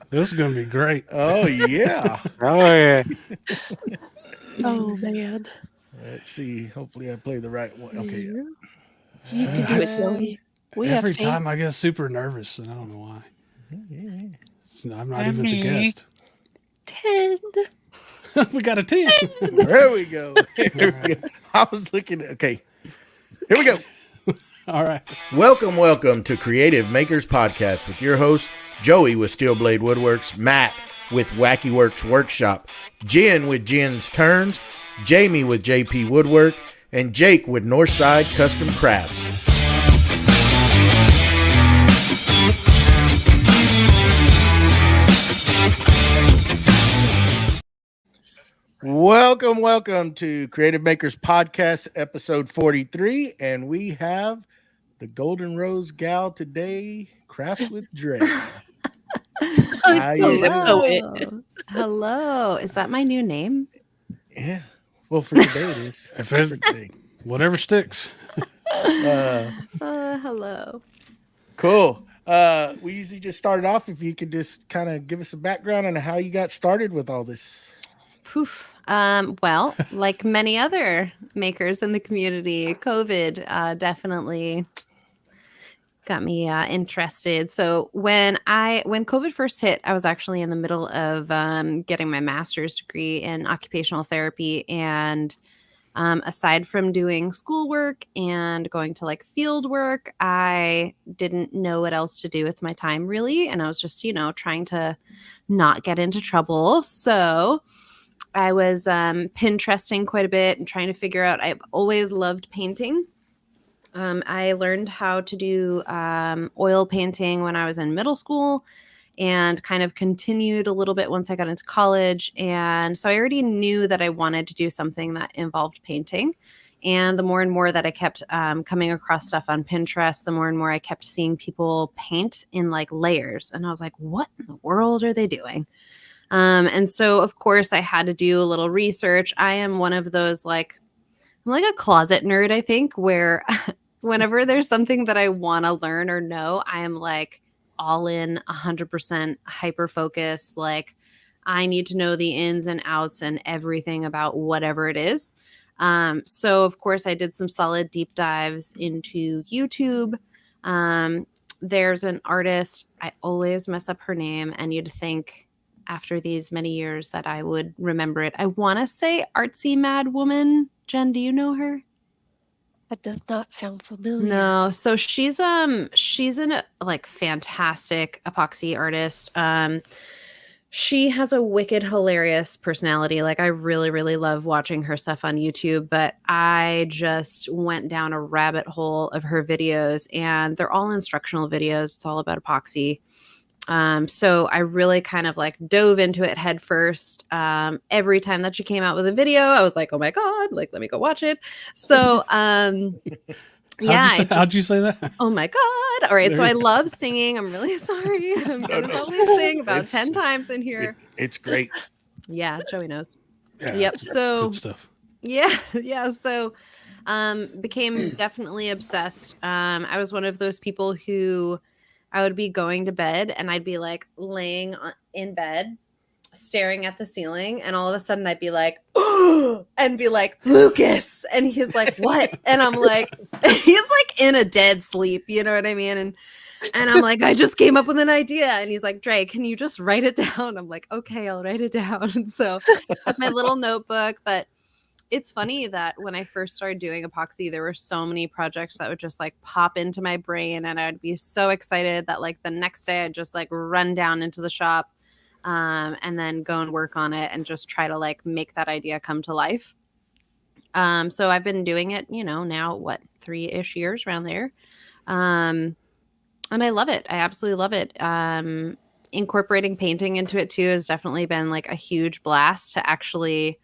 This is going to be great. Oh, yeah. Oh yeah. Oh man. Let's see. Hopefully, I play the right one. Okay. Yeah. You can do it, Joey. We have Every faith. time I get super nervous, and I don't know why. I'm not even the Me. guest. 10. We got a 10. There we go. Here we go. I was looking at. Okay. Here we go. All right. Welcome to Creative Makers Podcast with your host, Joey with Steel Blade Woodworks, Matt with Wacky Works Workshop, Jen with Jen's Turns, Jamie with JP Woodwork, and Jake with Northside Custom Crafts. Welcome to Creative Makers Podcast, episode 43, and we have the Golden Rose gal today, Crafts with Dre. How you doing? Hello. Is that my new name? Yeah. Well, for today it is. If it, whatever sticks. Hello. Cool. We usually just start off. If you could just kind of give us a background on how you got started with all this. Poof. Well, like many other makers in the community, COVID definitely got me interested. So when COVID first hit, I was actually in the middle of getting my master's degree in occupational therapy, and aside from doing schoolwork and going to like field work, I didn't know what else to do with my time really, and I was just trying to not get into trouble. So I was Pinteresting quite a bit and trying to figure out. I've always loved painting. I learned how to do oil painting when I was in middle school and kind of continued a little bit once I got into college. And so I already knew that I wanted to do something that involved painting. And the more and more that I kept coming across stuff on Pinterest, the more and more I kept seeing people paint in like layers. And I was like, what in the world are they doing? And so, of course, I had to do a little research. I am one of those I'm like a closet nerd, I think, where whenever there's something that I want to learn or know, I am like all in 100% hyper focus. Like I need to know the ins and outs and everything about whatever it is. So, of course, I did some solid deep dives into YouTube. There's an artist. I always mess up her name, and you'd think after these many years that I would remember it. I want to say Artsy Mad Woman. Jen, do you know her? That does not sound familiar. No. So she's an fantastic epoxy artist. She has a wicked hilarious personality. Like I really, really love watching her stuff on YouTube, but I just went down a rabbit hole of her videos, and they're all instructional videos. It's all about epoxy. So I really kind of like dove into it head first. Every time that she came out with a video, I was like, oh my God, like, let me go watch it. So, How'd you say that? Oh my God. All right. So I love singing. I'm really sorry. I'm going to probably sing about 10 times in here. It's great. Yeah. Joey knows. Yeah, Yep. So good stuff. Yeah. Yeah. So, became definitely obsessed. I was one of those people who I would be going to bed and I'd be like laying in bed, staring at the ceiling. And all of a sudden I'd be like, oh, and be like, Lucas. And he's like, what? And I'm like, he's like in a dead sleep. You know what I mean? And I'm like, I just came up with an idea. And he's like, Dre, can you just write it down? I'm like, okay, I'll write it down. And so with my little notebook, but it's funny that when I first started doing epoxy, there were so many projects that would just like pop into my brain, and I'd be so excited that like the next day I'd just like run down into the shop and then go and work on it and just try to like make that idea come to life. So I've been doing it, now 3-ish years around there. And I love it. I absolutely love it. Incorporating painting into it too has definitely been like a huge blast to actually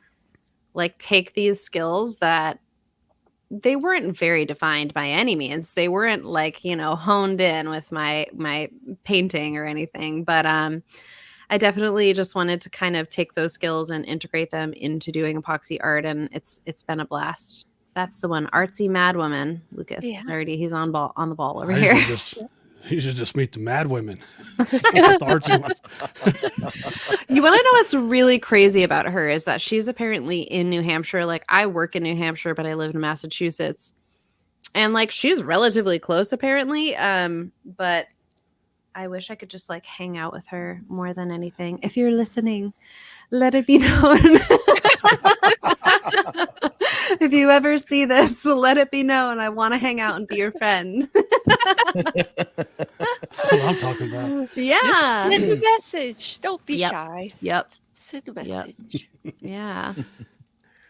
like take these skills that they weren't very defined by any means. They weren't like, honed in with my painting or anything. But I definitely just wanted to kind of take those skills and integrate them into doing epoxy art. And it's been a blast. That's the one. Artsy Mad Woman. Lucas. Yeah. Already he's on the ball over I here. usually just You should just meet the mad women. Authority ones. You want to know what's really crazy about her is that she's apparently in New Hampshire. Like, I work in New Hampshire, but I live in Massachusetts. And like, she's relatively close apparently. But I wish I could just like hang out with her more than anything. If you're listening, let it be known. If you ever see this, let it be known. I want to hang out and be your friend. That's what I'm talking about. Yeah. Send a message. Don't be Yep. shy. Yep. Send a message. Yeah.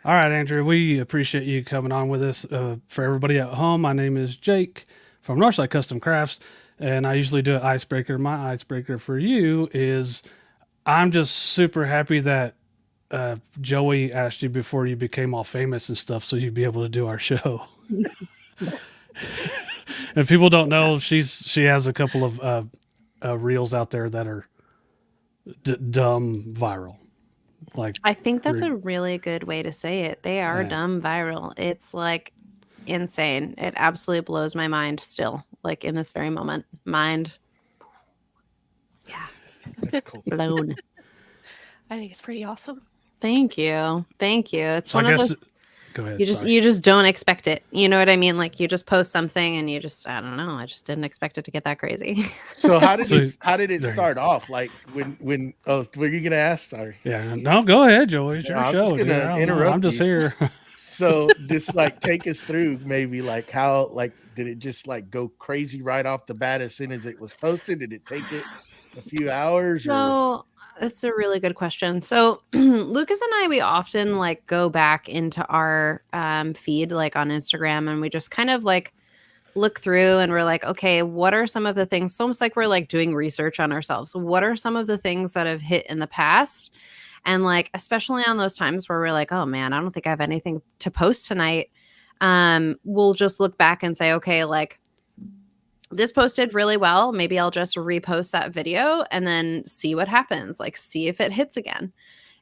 All right, Andrew, we appreciate you coming on with us. For everybody at home, my name is Jake from Northside Custom Crafts, and I usually do an icebreaker. My icebreaker for you is I'm just super happy that Joey asked you before you became all famous and stuff so you'd be able to do our show. If people don't know, she has a couple of reels out there that are dumb viral. Like, I think that's a really good way to say it. They are Yeah. dumb viral. It's like insane. It absolutely blows my mind still, like in this very moment. Mind. Yeah. That's cool. Blown. I think it's pretty awesome. Thank you. Thank you. It's so one I of guess those go ahead. you just sorry. you just don't expect it. You know what I mean? Like you just post something and you just I don't know. I just didn't expect it to get that crazy. So how did So- it there you start off? Like when were you gonna ask? Sorry. Yeah, no, go ahead, Joey. It's your I'm show. just dude. gonna I don't know. interrupt I'm just you. here. So just like take us through maybe like how like did it just like go crazy right off the bat as soon as it was posted? Did it take it a few hours? Or So that's a really good question. So Lucas and I, we often like go back into our feed like on Instagram and we just kind of like look through and we're like, okay, what are some of the things? It's almost like we're like doing research on ourselves. What are some of the things that have hit in the past? And like, especially on those times where we're like, oh man, I don't think I have anything to post tonight. We'll just look back and say, okay, like this posted really well. Maybe I'll just repost that video and then see what happens, like see if it hits again.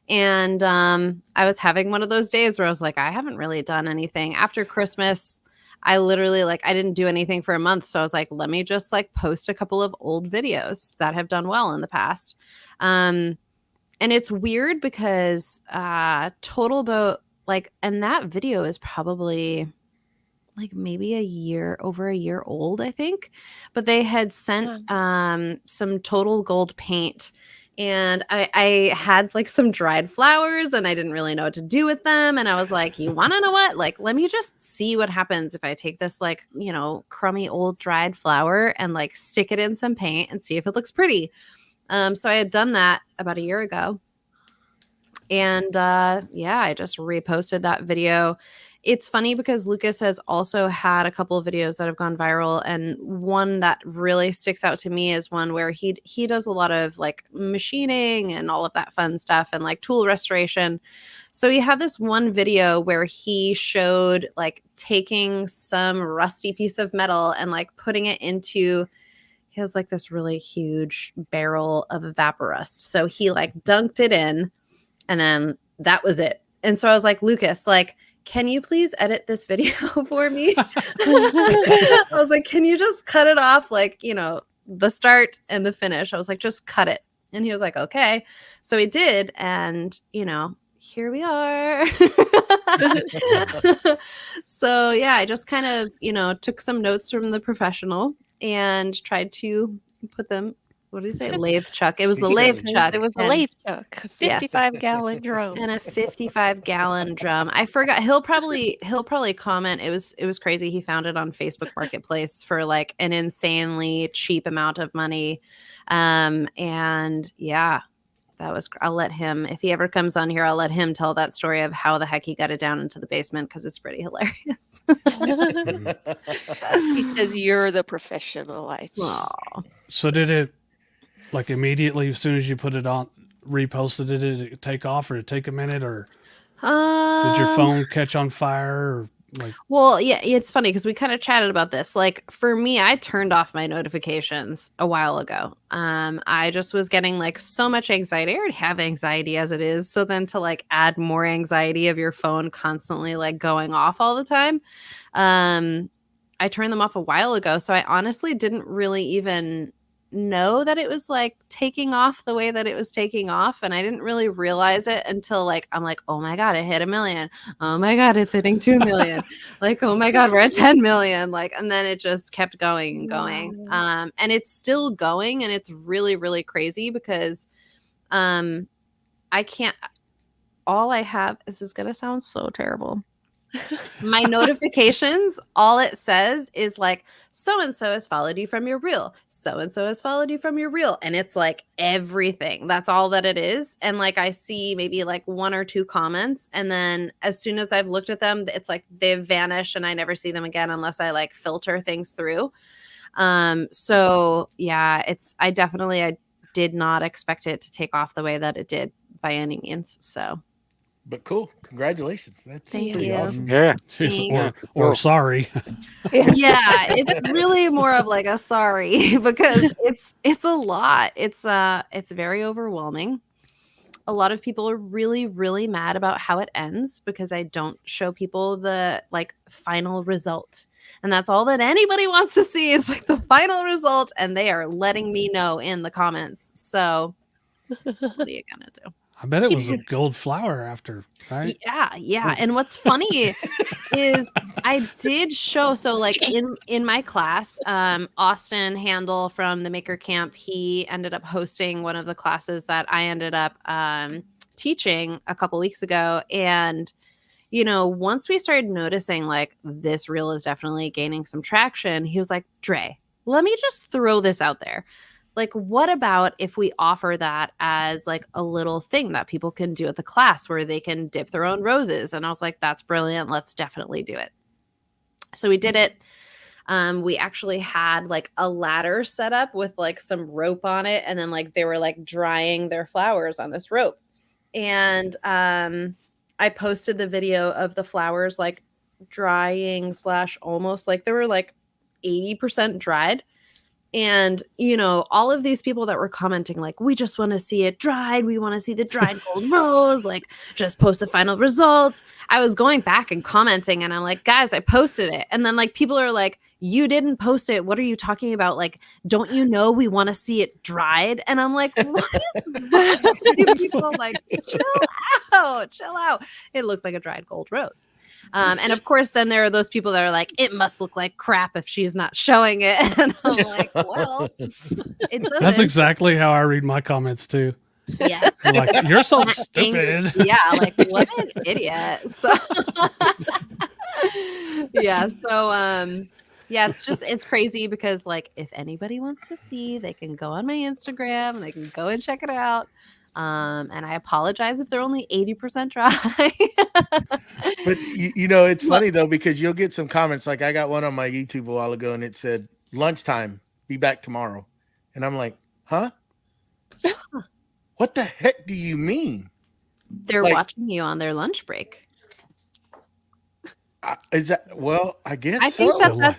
And I was having one of those days where I was like, I haven't really done anything after Christmas. I literally like, I didn't do anything for a month. So I was like, let me just like post a couple of old videos that have done well in the past. And it's weird because Total Boat, like, and that video is probably like maybe over a year old, I think. But they had sent some Total Gold paint. And I had like some dried flowers and I didn't really know what to do with them. And I was like, you want to know what? Like, let me just see what happens if I take this like, you know, crummy old dried flower and like stick it in some paint and see if it looks pretty. So I had done that about a year ago. And yeah, I just reposted that video. It's funny because Lucas has also had a couple of videos that have gone viral. And one that really sticks out to me is one where he does a lot of like machining and all of that fun stuff and like tool restoration. So he had this one video where he showed like taking some rusty piece of metal and like putting it into, he has like this really huge barrel of Evaporust. So he like dunked it in and then that was it. And so I was like, Lucas, like, can you please edit this video for me? I was like, can you just cut it off? Like, you know, the start and the finish. I was like, just cut it. And he was like, okay. So he did. And, you know, here we are. So yeah, I just kind of, you know, took some notes from the professional and tried to put them. What did he say? Lathe chuck. It was the lathe chuck. It was a lathe chuck. A 55-gallon drum. And a 55-gallon drum. I forgot. He'll probably comment. It was crazy. He found it on Facebook Marketplace for like an insanely cheap amount of money. And yeah, that was. I'll let him, if he ever comes on here, I'll let him tell that story of how the heck he got it down into the basement because it's pretty hilarious. He says you're the professional. Aw. So did it like immediately as soon as you put it on, reposted it, did it take off or did it take a minute or did your phone catch on fire or like? Well, yeah, it's funny because we kind of chatted about this. Like for me, I turned off my notifications a while ago. I just was getting like so much anxiety. I already have anxiety as it is. So then to like add more anxiety of your phone constantly like going off all the time. I turned them off a while ago. So I honestly didn't really even know that it was like taking off the way that it was taking off. And I didn't really realize it until like, I'm like, oh my God, it hit 1 million. Oh my God, it's hitting 2 million. Like, oh my God, we're at 10 million. Like, and then it just kept going and going. Wow. And it's still going, and it's really, really crazy because I can't, all I have, this is going to sound so terrible. My notifications, all it says is like, so-and-so has followed you from your reel. So-and-so has followed you from your reel. And it's like everything. That's all that it is. And like, I see maybe like 1 or 2 comments. And then as soon as I've looked at them, it's like they've vanished and I never see them again unless I like filter things through. So yeah, I did not expect it to take off the way that it did by any means. So. But cool. Congratulations. That's Thank pretty you. awesome. Yeah. Or sorry. Yeah, it's really more of like a sorry because it's a lot. It's very overwhelming. A lot of people are really, really mad about how it ends because I don't show people the like final result. And that's all that anybody wants to see is like the final result. And they are letting me know in the comments. So what are you gonna do? I bet it was a gold flower after, right? Yeah. And what's funny is I did show, so like in my class, Austin Handel from the Maker Camp, he ended up hosting one of the classes that I ended up teaching a couple weeks ago. And, you know, once we started noticing like this reel is definitely gaining some traction, he was like, Dre, let me just throw this out there. Like, what about if we offer that as like a little thing that people can do at the class where they can dip their own roses? And I was like, that's brilliant. Let's definitely do it. So we did it. We actually had like a ladder set up with like some rope on it. And then like they were like drying their flowers on this rope. And I posted the video of the flowers like drying / almost like they were like 80% dried. And, you know, all of these people that were commenting, like, we just want to see it dried. We want to see the dried gold rose. Like, just post the final results. I was going back and commenting and I'm like, guys, I posted it. And then like people are like, you didn't post it. What are you talking about? Like, don't you know we want to see it dried? And I'm like, what is that? People are like, chill out. It looks like a dried gold rose. And of course, then there are those people that are like, it must look like crap if she's not showing it. And I'm like, well, it doesn't. That's exactly how I read my comments too. Yeah. Like, you're so stupid. Yeah. Like, what an idiot. So, yeah. So, yeah, it's crazy because like, if anybody wants to see, they can go on my Instagram and they can go and check it out. And I apologize if they're only 80% dry. But you know, it's funny though, because you'll get some comments. Like I got one on my YouTube a while ago and it said, lunchtime, be back tomorrow. And I'm like, huh? What the heck do you mean? They're like, watching you on their lunch break. Is that, well, I guess I think so.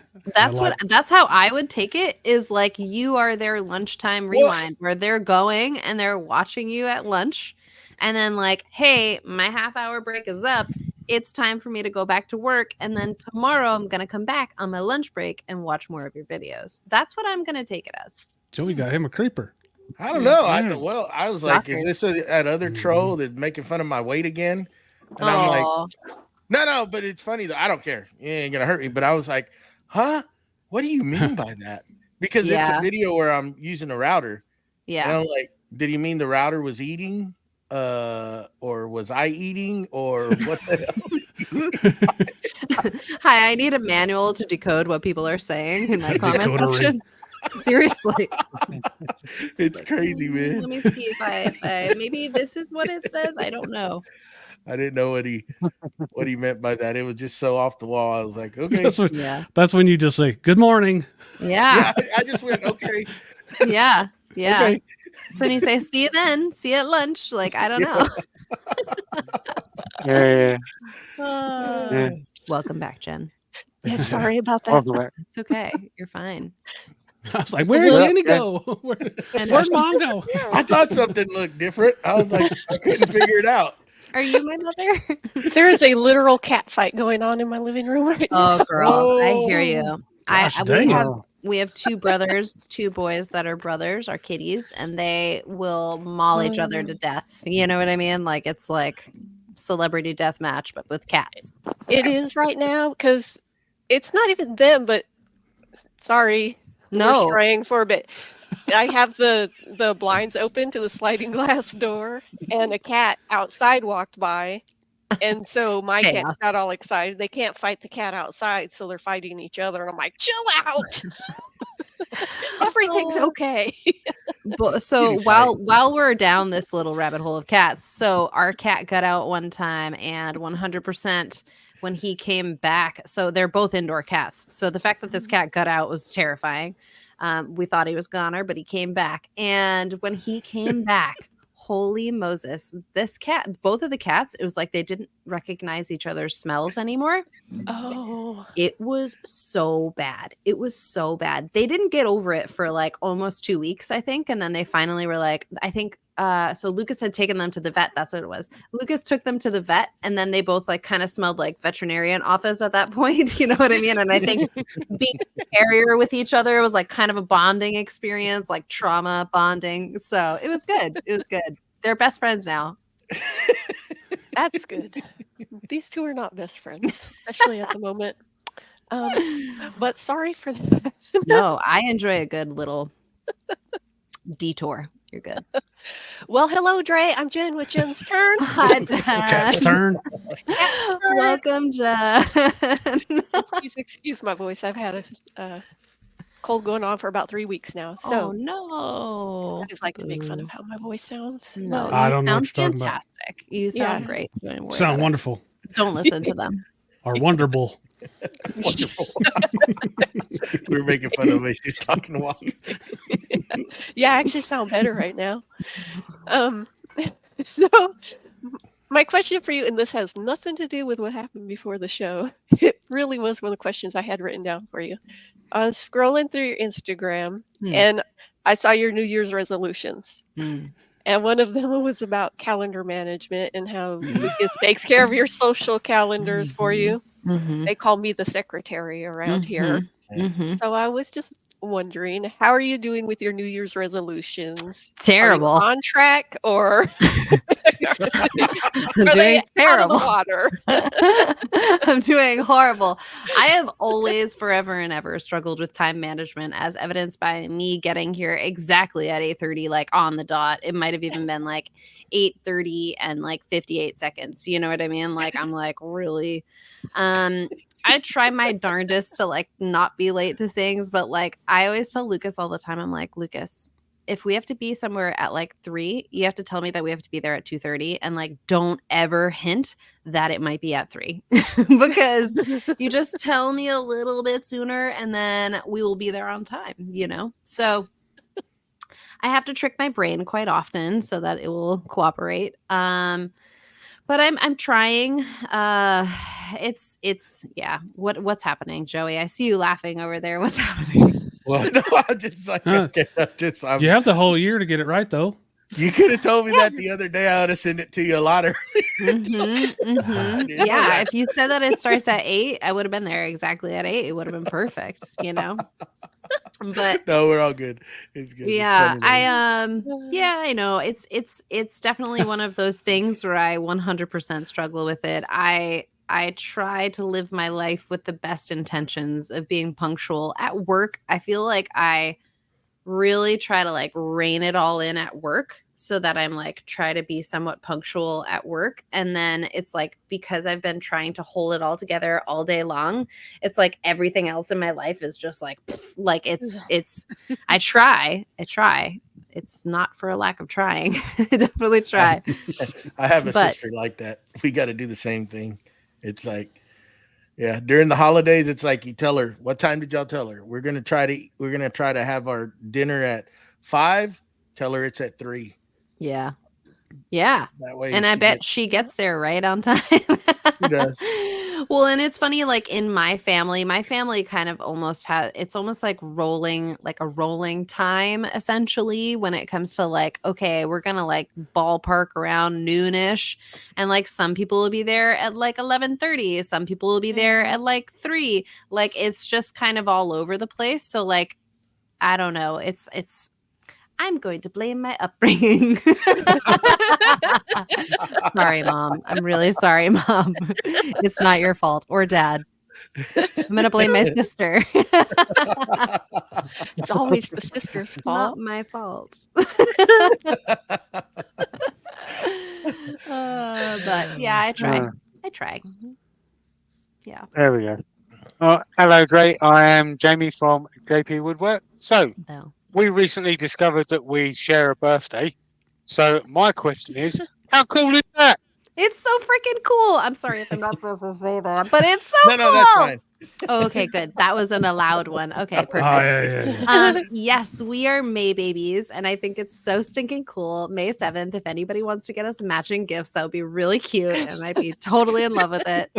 that's how I would take it, is like you are their lunchtime rewind where they're going and they're watching you at lunch. And then like, hey, my half-hour break is up. It's time for me to go back to work. And then tomorrow I'm going to come back on my lunch break and watch more of your videos. That's what I'm going to take it as. Joey got him a creeper. I don't know. I was like, is this that other troll that's making fun of my weight again? And I'm like, no, but it's funny though. I don't care. You ain't going to hurt me. But I was like, huh? What do you mean by that? Because it's a video where I'm using a router. Yeah. And I'm like, did he mean the router was eating? Or was I eating? Or what the hell? Hi, I need a manual to decode what people are saying in my comment section. Seriously. It's crazy, man. Let me see if I maybe this is what it says. I don't know. I didn't know what he meant by that. It was just so off the wall. I was like, okay. That's when you just say, good morning. Yeah. I just went, okay. Yeah. Okay. So when you say, see you then, see you at lunch, like, I don't know. Yeah. Welcome back, Jen. Yeah, sorry about that. It's okay. You're fine. I was like, where did Jenny go? Where'd Mom go? I thought something looked different. I was like, I couldn't figure it out. Are you my mother? There is a literal cat fight going on in my living room right now. Oh, girl. I hear you. Gosh, dang. We have two brothers, two boys that are brothers, are kitties, and they will maul each other to death. You know what I mean? Like it's like celebrity death match, but with cats. So. It is right now because it's not even them, but sorry, we're straying for a bit. I have the blinds open to the sliding glass door, and a cat outside walked by. And so my cats got all excited. They can't fight the cat outside, so they're fighting each other. And I'm like, chill out. Everything's okay. So while we're down this little rabbit hole of cats, so our cat got out one time, and 100% when he came back, so they're both indoor cats. So the fact that this cat got out was terrifying. We thought he was goner, but he came back. And when he came back, holy Moses, this cat, both of the cats, it was like they didn't recognize each other's smells anymore. Oh, it was so bad. It was so bad. They didn't get over it for like almost 2 weeks, I think. And then they finally were like, I think, so Lucas had taken them to the vet. That's what it was. Lucas took them to the vet, and then they both like kind of smelled like veterinarian office at that point. You know what I mean? And I think being a carrier with each other was like kind of a bonding experience, like trauma bonding. So it was good. It was good. They're best friends now. That's good. These two are not best friends, especially at the moment. But sorry for that. No, I enjoy a good little detour. You're good. Well, hello, Dre. I'm Jen with Jen's Turn. Hi, Jen. Cat's turn. Cat's turn. Welcome, Jen. Please excuse my voice. I've had a cold going on for about 3 weeks now. So oh no. I just like to make fun of how my voice sounds. No, I you don't know sound what you're talking about. fantastic. You sound great. Don't worry Sound about it. wonderful. Don't listen to them. Or wonderful. Wonderful. We were making fun of the way she's talking to Walk. Yeah, I actually sound better right now. So my question for you, and this has nothing to do with what happened before the show. It really was one of the questions I had written down for you. I was scrolling through your Instagram and I saw your New Year's resolutions. And one of them was about calendar management and how Lucas takes care of your social calendars for you. They call me the secretary around here. So I was just wondering, how are you doing with your New Year's resolutions? Terrible. Are you on track, or I'm doing terrible. Out of the water? I'm doing horrible. I have always, forever and ever struggled with time management, as evidenced by me getting here exactly at 8:30, like on the dot. It might have even been like 8:30 and like 58 seconds. You know what I mean? Like I'm like really I try my darndest to like not be late to things, but like I always tell Lucas all the time, I'm like, Lucas, if we have to be somewhere at like 3, you have to tell me that we have to be there at 2:30, and like don't ever hint that it might be at 3 because you just tell me a little bit sooner and then we will be there on time, you know? So I have to trick my brain quite often so that it will cooperate. But I'm trying. It's yeah. What's happening, Joey? I see you laughing over there. What's happening? Well, no, I just like You have the whole year to get it right, though. You could have told me that the other day. I would have sent it to you a lot earlier. Yeah, if you said that it starts at 8, I would have been there exactly at 8. It would have been perfect, you know. But no, we're all good. It's good. Yeah, I know. It's definitely one of those things where I 100% struggle with it. I try to live my life with the best intentions of being punctual at work. I feel like I really try to like rein it all in at work so that I'm like try to be somewhat punctual at work. And then it's like, because I've been trying to hold it all together all day long, it's like everything else in my life is just like it's I try. It's not for a lack of trying. I definitely try. I have a sister like that. We got to do the same thing. It's like, yeah, during the holidays, it's like you tell her, what time did y'all tell her? We're gonna try to have our dinner at 5. Tell her it's at 3. Yeah. Yeah. That way, and I bet she gets there right on time. She does. Well, and it's funny, like in my family kind of almost it's almost like a rolling time essentially when it comes to like, okay, we're gonna like ballpark around noonish, and like some people will be there at like 11:30, some people will be there at like 3. Like it's just kind of all over the place. So like, I don't know. It's I'm going to blame my upbringing. Sorry, Mom. I'm really sorry, Mom. It's not your fault, or Dad. I'm going to blame my sister. It's always the sister's fault. Not my fault. But yeah, I try. I try. Yeah. There we go. Hello, Dre. I am Jamie from JP Woodwork. So, we recently discovered that we share a birthday. So, my question is, how cool is that? It's so freaking cool. I'm sorry if I'm not supposed to say that, but it's so cool. No, that's fine. Oh, okay, good. That was an allowed one. Okay, perfect. Oh, yeah. Yes, we are May babies, and I think it's so stinking cool. May 7th, if anybody wants to get us matching gifts, that would be really cute, and I'd be totally in love with it.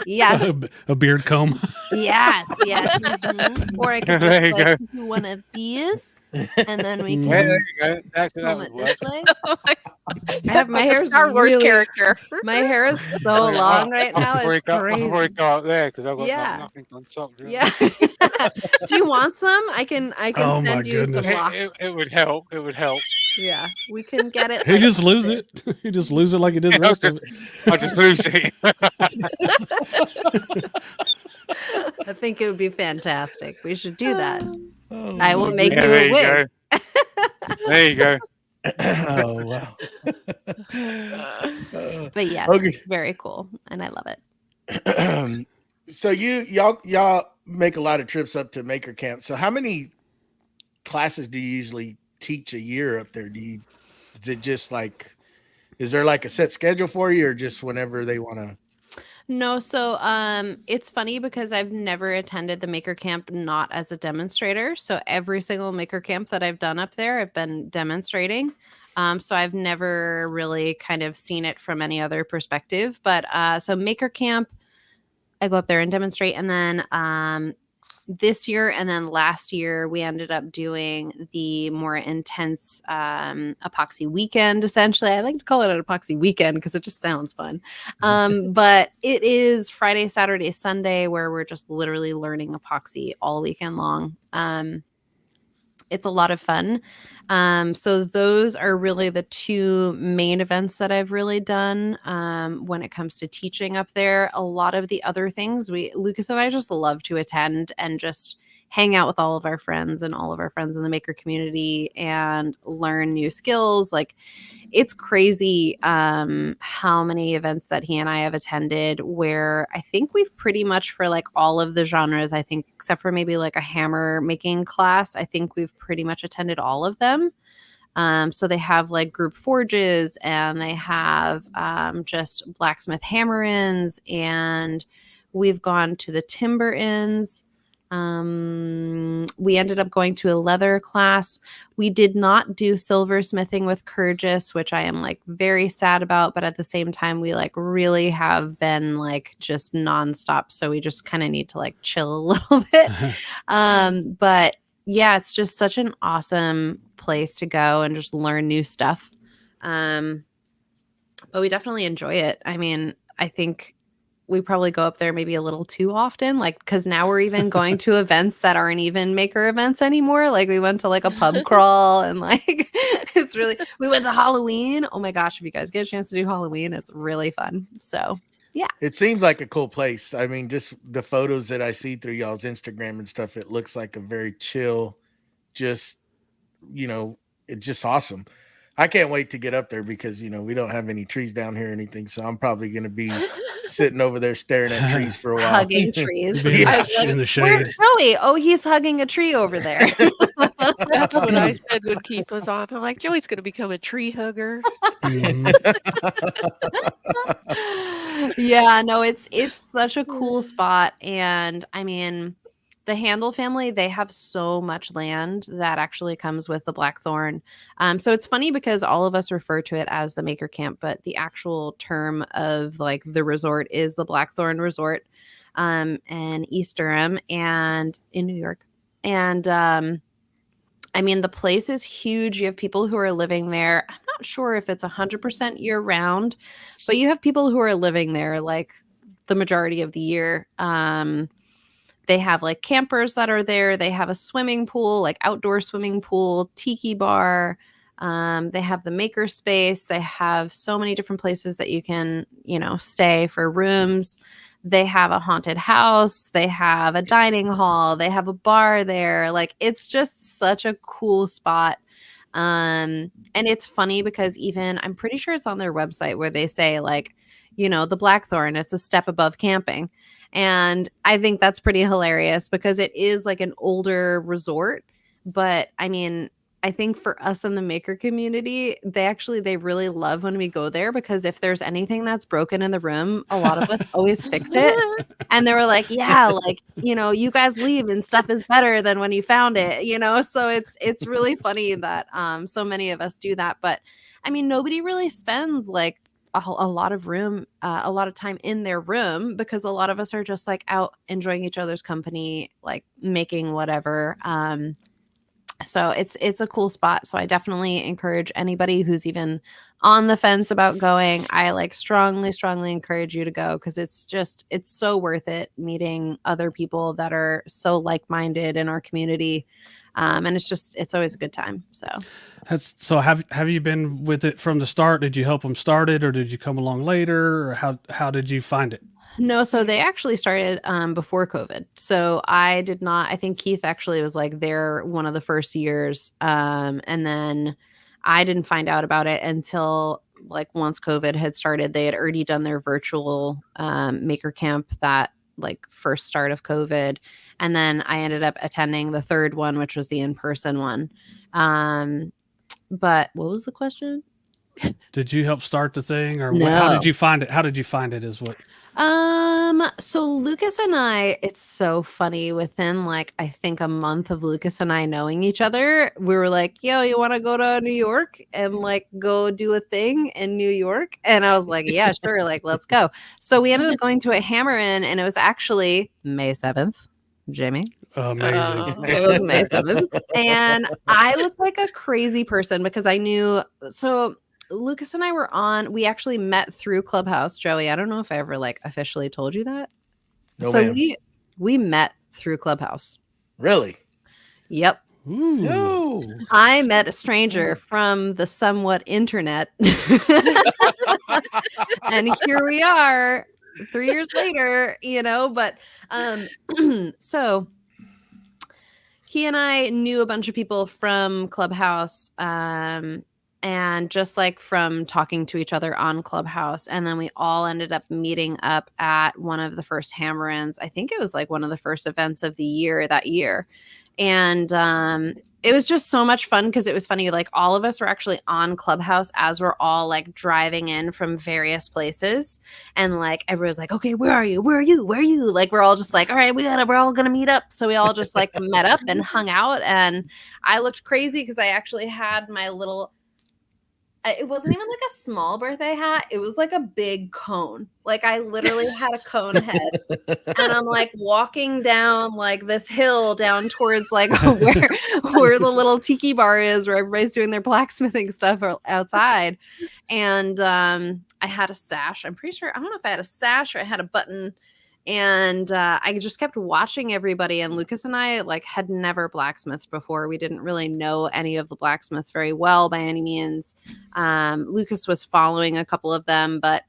Yes. A beard comb. Yes. Mm-hmm. Or I could just like do one of these, and then we can There you go. That comb it work. this way. I have my hair Star Wars character. My hair is so long right now. It's crazy. Before we go up there, because I've got nothing on top. Really. Yeah. Do you want some? I can Oh, my send you some goodness. blocks. It would help. It would help. Yeah, we can get it. He just lose it. He just lose it like he did the rest of it. I'll just lose it. I think it would be fantastic. We should do that. Oh, I will make you there a you wig. go. There you go. Oh, wow. But yes, Okay. very cool, and I love it. So y'all make a lot of trips up to Maker Camp. So how many classes do you usually teach a year up there? Is it just like, is there like a set schedule for you, or just whenever they want to? No, so it's funny because I've never attended the Maker Camp not as a demonstrator. So every single Maker Camp that I've done up there, I've been demonstrating. So I've never really kind of seen it from any other perspective. But so Maker Camp, I go up there and demonstrate, and then this year and then last year we ended up doing the more intense epoxy weekend. Essentially, I like to call it an epoxy weekend because it just sounds fun. But it is Friday, Saturday, Sunday where we're just literally learning epoxy all weekend long. It's a lot of fun. So those are really the two main events that I've really done when it comes to teaching up there. A lot of the other things Lucas and I just love to attend and just hang out with all of our friends and all of our friends in the maker community and learn new skills. Like, it's crazy how many events that he and I have attended where I think we've pretty much, for like all of the genres, I think except for maybe like a hammer making class, I think we've pretty much attended all of them. So they have like group forges, and they have just blacksmith hammer-ins, and we've gone to the timber-ins. We ended up going to a leather class. We did not do silversmithing with Kyrgyz, which I am like very sad about, but at the same time, we like really have been like just nonstop. So we just kind of need to like chill a little bit. But yeah, it's just such an awesome place to go and just learn new stuff. But we definitely enjoy it. I mean, I think we probably go up there maybe a little too often, like, because now we're even going to events that aren't even maker events anymore. Like, we went to like a pub crawl, and like it's really, we went to Halloween. Oh my gosh, if you guys get a chance to do Halloween, it's really fun. So yeah, It seems like a cool place. I mean, just the photos that I see through y'all's Instagram and stuff, it looks like a very chill, just, it's just awesome. I can't wait to get up there because, we don't have any trees down here or anything. So I'm probably going to be sitting over there staring at trees for a while. hugging trees. Being I was like, in the shade. where's Joey? Oh, he's hugging a tree over there. That's what I said when Keith was on. I'm like, Joey's going to become a tree hugger. Mhm. Yeah, no, it's such a cool spot. And I mean, the Handel family, they have so much land that actually comes with the Blackthorn. So it's funny because all of us refer to it as the Maker Camp, but the actual term of like the resort is the Blackthorn Resort in East Durham and in New York. And I mean, the place is huge. You have people who are living there. I'm not sure if it's 100% year round, but you have people who are living there like the majority of the year. They have like campers that are there. They have a swimming pool, like outdoor swimming pool, tiki bar. They have the maker space. They have so many different places that you can, stay for rooms. They have a haunted house. They have a dining hall. They have a bar there. Like, it's just such a cool spot. And it's funny because even I'm pretty sure it's on their website where they say like, the Blackthorn, it's a step above camping. And I think that's pretty hilarious because it is like an older resort. But I mean, I think for us in the maker community, they really love when we go there because if there's anything that's broken in the room, a lot of us always fix it. And they were like, yeah, like, you guys leave and stuff is better than when you found it, So it's really funny that so many of us do that. But I mean, nobody really spends like a lot of time in their room because a lot of us are just like out enjoying each other's company, like making whatever. So it's a cool spot. So I definitely encourage anybody who's even on the fence about going. I like strongly encourage you to go because it's so worth it meeting other people that are so like-minded in our community. And it's always a good time. So have you been with it from the start? Did you help them start it or did you come along later or how did you find it? No, so they actually started before COVID. So I did not. I think Keith actually was like there one of the first years. And then I didn't find out about it until like once COVID had started. They had already done their virtual maker camp that like first start of COVID. And then I ended up attending the third one, which was the in-person one. But what was the question? Did you help start the thing or No. How did you find it? How did you find it is what? So Lucas and I, it's so funny within like, I think a month of Lucas and I knowing each other, we were like, yo, you want to go to New York and like go do a thing in New York? And I was like, yeah, sure. Like, let's go. So we ended up going to a Hammer-In and it was actually May 7th, Jamie. Amazing. It was May 7th. And I looked like a crazy person because I knew, so Lucas and I we actually met through Clubhouse. Joey, I don't know if I ever like officially told you that. No, so ma'am. we met through Clubhouse. Really? Yep. Ooh. No. I met a stranger from the somewhat internet. And here we are 3 years later, but so he and I knew a bunch of people from Clubhouse. And just like from talking to each other on Clubhouse. And then we all ended up meeting up at one of the first Hammer-Ins. I think it was like one of the first events of the year that year. And it was just so much fun because it was funny. Like all of us were actually on Clubhouse as we're all like driving in from various places. And like everyone's like, okay, where are you? Where are you? Where are you? Like we're all just like, all right, we're all going to meet up. So we all just like met up and hung out. And I looked crazy because I actually had my little... It wasn't even like a small birthday hat. It was like a big cone. Like I literally had a cone head and I'm like walking down like this hill down towards like where the little tiki bar is where everybody's doing their blacksmithing stuff outside. And I had a sash. I'm pretty sure, I don't know if I had a sash or I had a button. And I just kept watching everybody. And Lucas and I like had never blacksmithed before. We didn't really know any of the blacksmiths very well by any means. Lucas was following a couple of them, but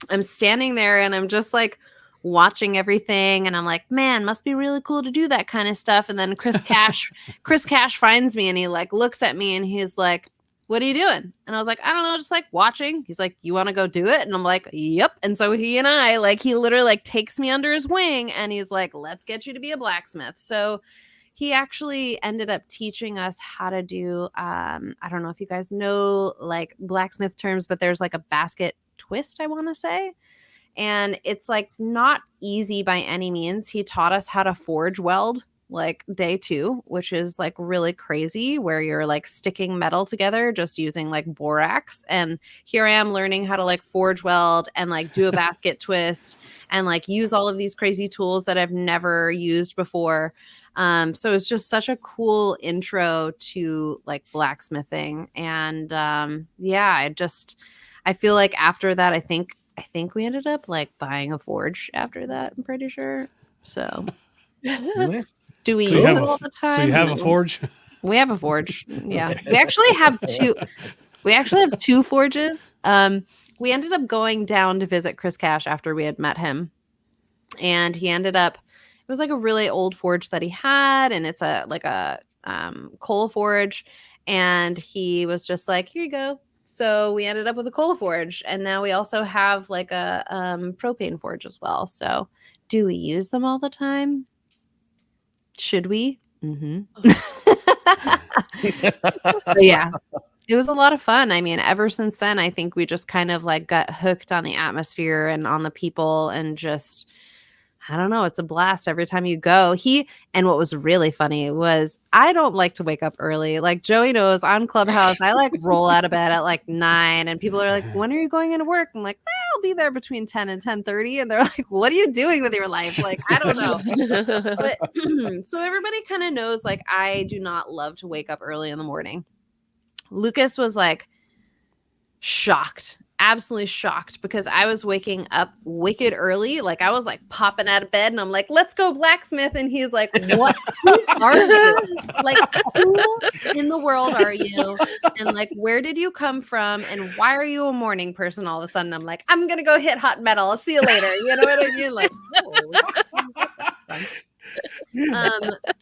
I'm standing there and I'm just like watching everything. And I'm like, man, must be really cool to do that kind of stuff. And then Chris Cash finds me and he like looks at me and he's like, what are you doing? And I was like, I don't know, just like watching. He's like, you want to go do it? And I'm like, yep. And so he and I, like, he literally like takes me under his wing and he's like, let's get you to be a blacksmith. So he actually ended up teaching us how to do, I don't know if you guys know like blacksmith terms, but there's like a basket twist, I want to say. And it's like not easy by any means. He taught us how to forge weld like day 2, which is like really crazy, where you're like sticking metal together just using like borax. And here I am learning how to like forge weld and like do a basket twist and like use all of these crazy tools that I've never used before. So it's just such a cool intro to like blacksmithing. And yeah, I feel like after that, I think we ended up like buying a forge after that, I'm pretty sure. So do we use it all the time? So you have a forge? We have a forge. Yeah. We actually have two forges. We ended up going down to visit Chris Cash after we had met him. And he ended up, it was like a really old forge that he had, and it's a coal forge. And he was just like, here you go. So we ended up with a coal forge, and now we also have like a propane forge as well. So do we use them all the time? Should we? Mm-hmm. But yeah, it was a lot of fun. I mean, ever since then, I think we just kind of like got hooked on the atmosphere and on the people, and just, I don't know, it's a blast every time you go. And what was really funny was I don't like to wake up early. Like Joey knows, on Clubhouse, I like roll out of bed at like 9, and people are like, when are you going into work? I'm like, I'll be there between 10 and 10:30. And they're like, what are you doing with your life? Like, I don't know. But so everybody kind of knows, like, I do not love to wake up early in the morning. Lucas was like shocked, absolutely shocked, because I was waking up wicked early. Like I was like popping out of bed, and I'm like, let's go blacksmith. And he's like, what? Who are you? Like, who in the world are you? And like, where did you come from? And why are you a morning person all of a sudden? I'm like, I'm going to go hit hot metal. I'll see you later. You know what I mean? Like,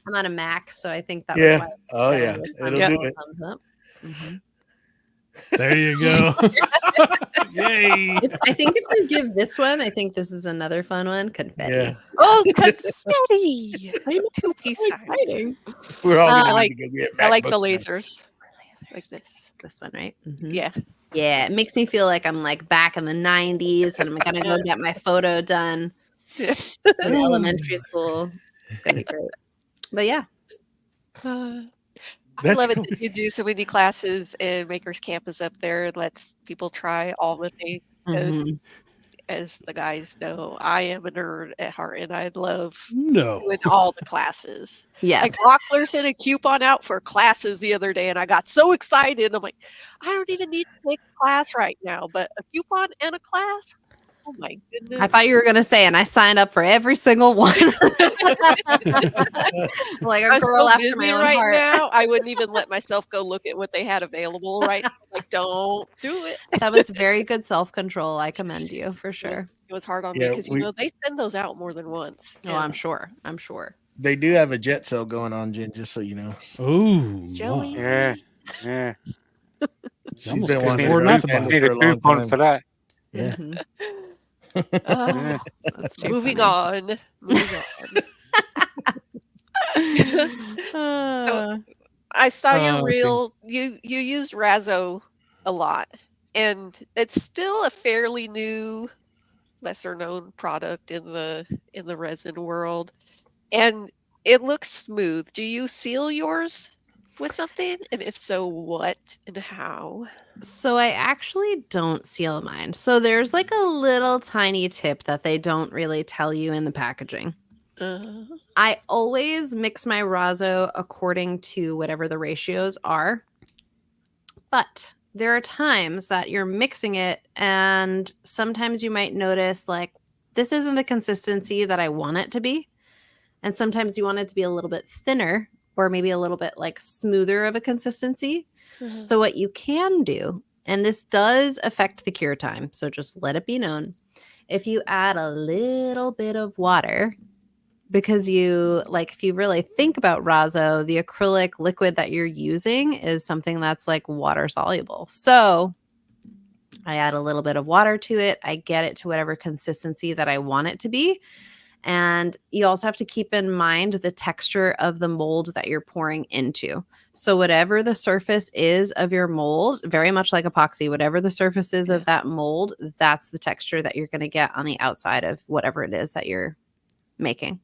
I'm on a Mac, so I think that was why. Oh yeah. It'll do it. Thumbs up. Mm-hmm. There you go. Yay. I think if we give this one, I think this is another fun one. Confetti. Yeah. Oh, confetti! I'm 2-piece signs. We're all I gonna like- need to go get I like the MacBook lasers. Like this. This one, right? Mm-hmm. Yeah. Yeah, it makes me feel like I'm like back in the 90s, and I'm gonna go get my photo done Yeah. in elementary school. It's gonna be great. But yeah. I love it that you do so many classes, and Makers Camp is up there and lets people try all the things. Mm-hmm. As the guys know, I am a nerd at heart, and I love No. doing all the classes. Yes. Like Rockler sent a coupon out for classes the other day, and I got so excited. I'm like, I don't even need to take a class right now, but a coupon and a class? Oh my goodness. I thought you were going to say, and I signed up for every single one. Like a I'm girl so after busy my own right heart. now. I wouldn't even let myself go look at what they had available right now. Like, don't do it. That was very good self-control. I commend you for sure. It was hard on me Yeah, because, they send those out more than once. Oh, I'm sure. I'm sure. They do have a jet sale going on, Jen, just so you know. Ooh. Joey. Yeah. Yeah. She's Almost been can't wanting afford to not to understand buy it Need for a a long coupon time. for that. Yeah. Mhm. Oh, That's too moving funny. on. Moving on. I saw your okay. reel. You used Razzo a lot, and it's still a fairly new, lesser known product in the resin world, and it looks smooth. Do you seal yours with something, and if so, what and how? So I actually don't seal mine. So there's like a little tiny tip that they don't really tell you in the packaging. I always mix my Razzo according to whatever the ratios are. But there are times that you're mixing it, and sometimes you might notice like this isn't the consistency that I want it to be. And sometimes you want it to be a little bit thinner, or maybe a little bit like smoother of a consistency. So what you can do, and this does affect the cure time, so just let it be known, if you add a little bit of water, because if you really think about Razzo, the acrylic liquid that you're using is something that's like water soluble. So I add a little bit of water to it. I get it to whatever consistency that I want it to be. And you also have to keep in mind the texture of the mold that you're pouring into. So whatever the surface is of your mold, very much like epoxy, whatever the surface is of that mold, that's the texture that you're going to get on the outside of whatever it is that you're making.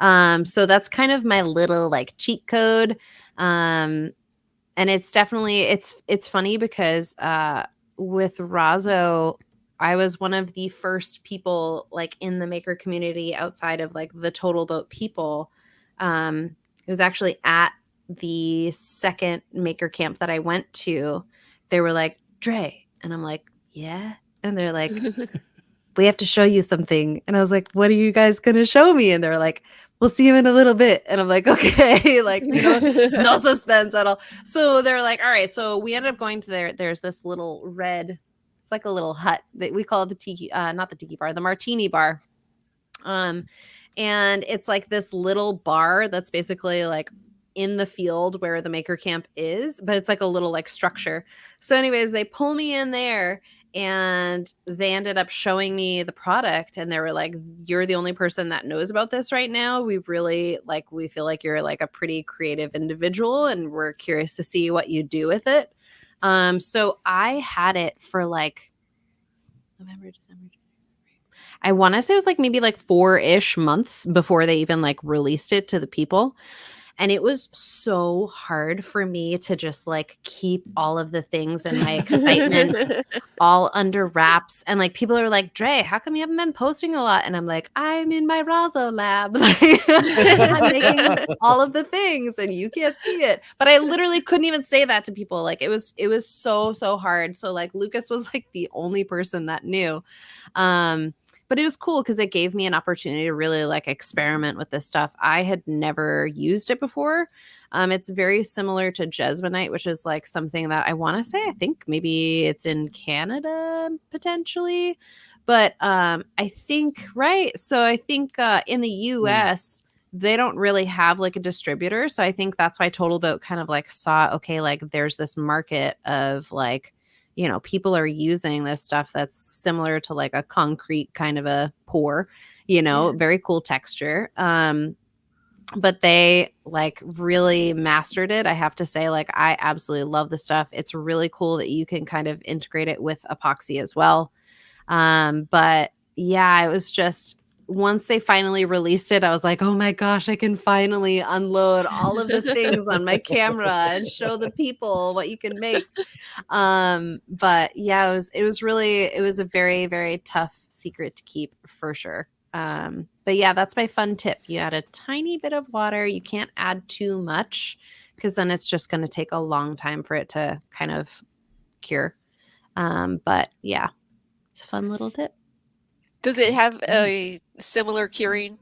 So that's kind of my little like cheat code. And it's definitely, it's funny because with Razo, I was one of the first people like in the maker community outside of like the Total Boat people. It was actually at the second maker camp that I went to. They were like, Dre. And I'm like, yeah. And they're like, we have to show you something. And I was like, what are you guys going to show me? And they're like, we'll see you in a little bit. And I'm like, okay, like no suspense at all. So they're like, all right. So we ended up going to there's this little red, it's like a little hut that we call it the tiki, not the tiki bar, the martini bar. And it's like this little bar that's basically like in the field where the maker camp is, but it's like a little like structure. So anyways, they pull me in there and they ended up showing me the product and they were like, you're the only person that knows about this right now. We really like, we feel like you're like a pretty creative individual and we're curious to see what you do with it. So I had it for like November, December, I want to say it was like maybe like 4-ish months before they even like released it to the people. And it was so hard for me to just like keep all of the things and my excitement all under wraps. And like people are like, Dre, how come you haven't been posting a lot? And I'm like, I'm in my Razo lab. I'm making all of the things and you can't see it. But I literally couldn't even say that to people. Like it was so hard. So like Lucas was like the only person that knew. But it was cool because it gave me an opportunity to really like experiment with this stuff. I had never used it before. It's very similar to Jesmonite, which is like something that I want to say, I think maybe it's in Canada potentially. But I think, right. So I think in the US, they don't really have like a distributor. So I think that's why Total Boat kind of like saw, okay, like there's this market of like, you know, people are using this stuff that's similar to like a concrete kind of a pour, you know, very cool texture. But they like really mastered it. I have to say, like, I absolutely love the stuff. It's really cool that you can kind of integrate it with epoxy as well. But yeah, it was just, once they finally released it, I was like, oh my gosh, I can finally unload all of the things on my camera and show the people what you can make. But yeah, it was a very, very tough secret to keep for sure. But yeah, that's my fun tip. You add a tiny bit of water. You can't add too much because then it's just going to take a long time for it to kind of cure. But yeah, it's a fun little tip. Does it have a similar curing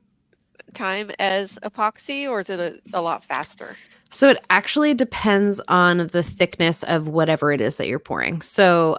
time as epoxy, or is it a lot faster? So it actually depends on the thickness of whatever it is that you're pouring. So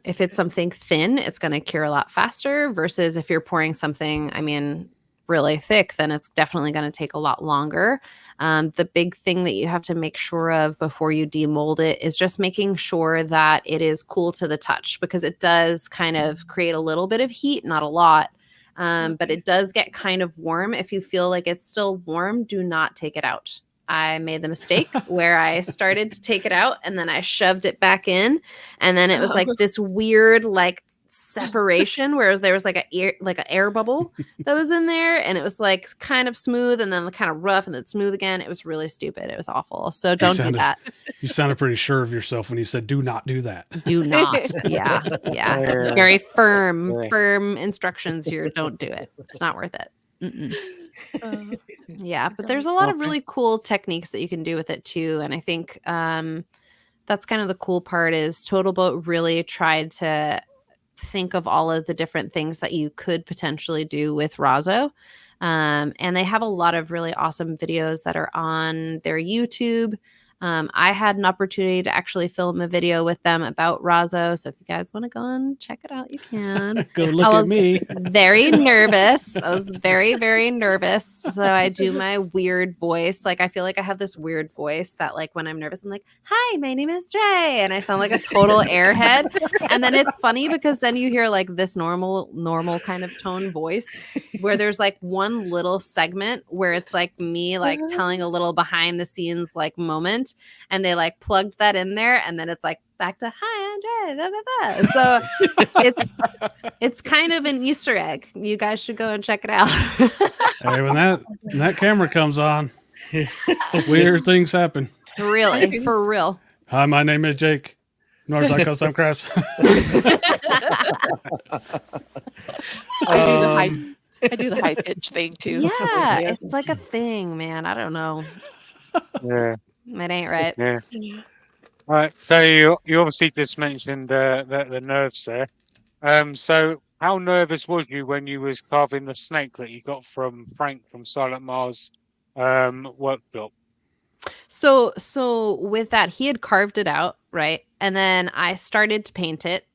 if it's something thin, it's going to cure a lot faster versus if you're pouring something, I mean, really thick, then it's definitely going to take a lot longer. The big thing that you have to make sure of before you demold it is just making sure that it is cool to the touch, because it does kind of create a little bit of heat, not a lot, but it does get kind of warm. If you feel like it's still warm, do not take it out. I made the mistake where I started to take it out and then I shoved it back in, and then it was like this weird like separation where there was like an air bubble that was in there, and it was like kind of smooth and then kind of rough and then smooth again. It was really stupid. It was awful. So don't do that. You sounded pretty sure of yourself when you said do not do that. Do not. Yeah. Very firm instructions here. Don't do it. It's not worth it. Yeah, but there's a lot of really cool techniques that you can do with it too, and I think that's kind of the cool part is Total Boat really tried to think of all of the different things that you could potentially do with Razo, and they have a lot of really awesome videos that are on their YouTube. I had an opportunity to actually film a video with them about Razo. So if you guys want to go and check it out, you can. Go look at me. Very nervous. I was very, very nervous. So I do my weird voice. Like, I feel like I have this weird voice that like when I'm nervous, I'm like, hi, my name is Dre. And I sound like a total airhead. And then it's funny because then you hear like this normal kind of tone voice. where there's like one little segment where it's like me like telling a little behind the scenes like moment, and they like plugged that in there, and then it's like back to hi Andre, blah, blah, blah. So it's kind of an Easter egg. You guys should go and check it out. Hey, when that camera comes on, weird things happen. Really, for real. Hi, my name is Jake. Northside Custom Crafts. I do the high pitch thing too. Yeah, it's like a thing, man. I don't know. Yeah. It ain't right. Yeah. All right. So you obviously just mentioned the nerves there. So how nervous was you when you was carving the snake that you got from Frank from Silent Mars workshop? So with that, he had carved it out, right? And then I started to paint it,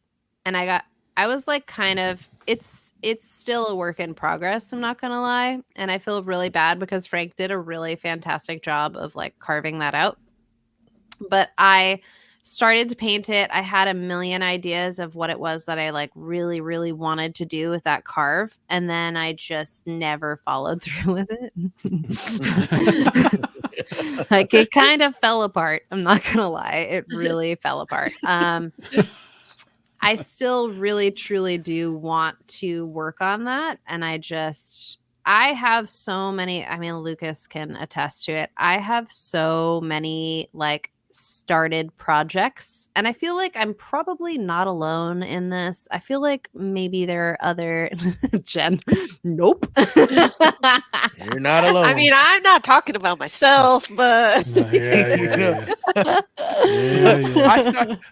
and I was like kind of it's still a work in progress, I'm not gonna lie. And I feel really bad because Frank did a really fantastic job of like carving that out. But I started to paint it. I had a million ideas of what it was that I like really, really wanted to do with that carve. And then I just never followed through with it. Like it kind of fell apart. I'm not going to lie. It really fell apart. I still really, truly do want to work on that. And I have so many, I mean, Lucas can attest to it. I have so many like started projects, and I feel like I'm probably not alone in this. I feel like maybe there are other Jen. Nope. You're not alone. I mean, I'm not talking about myself, but Yeah.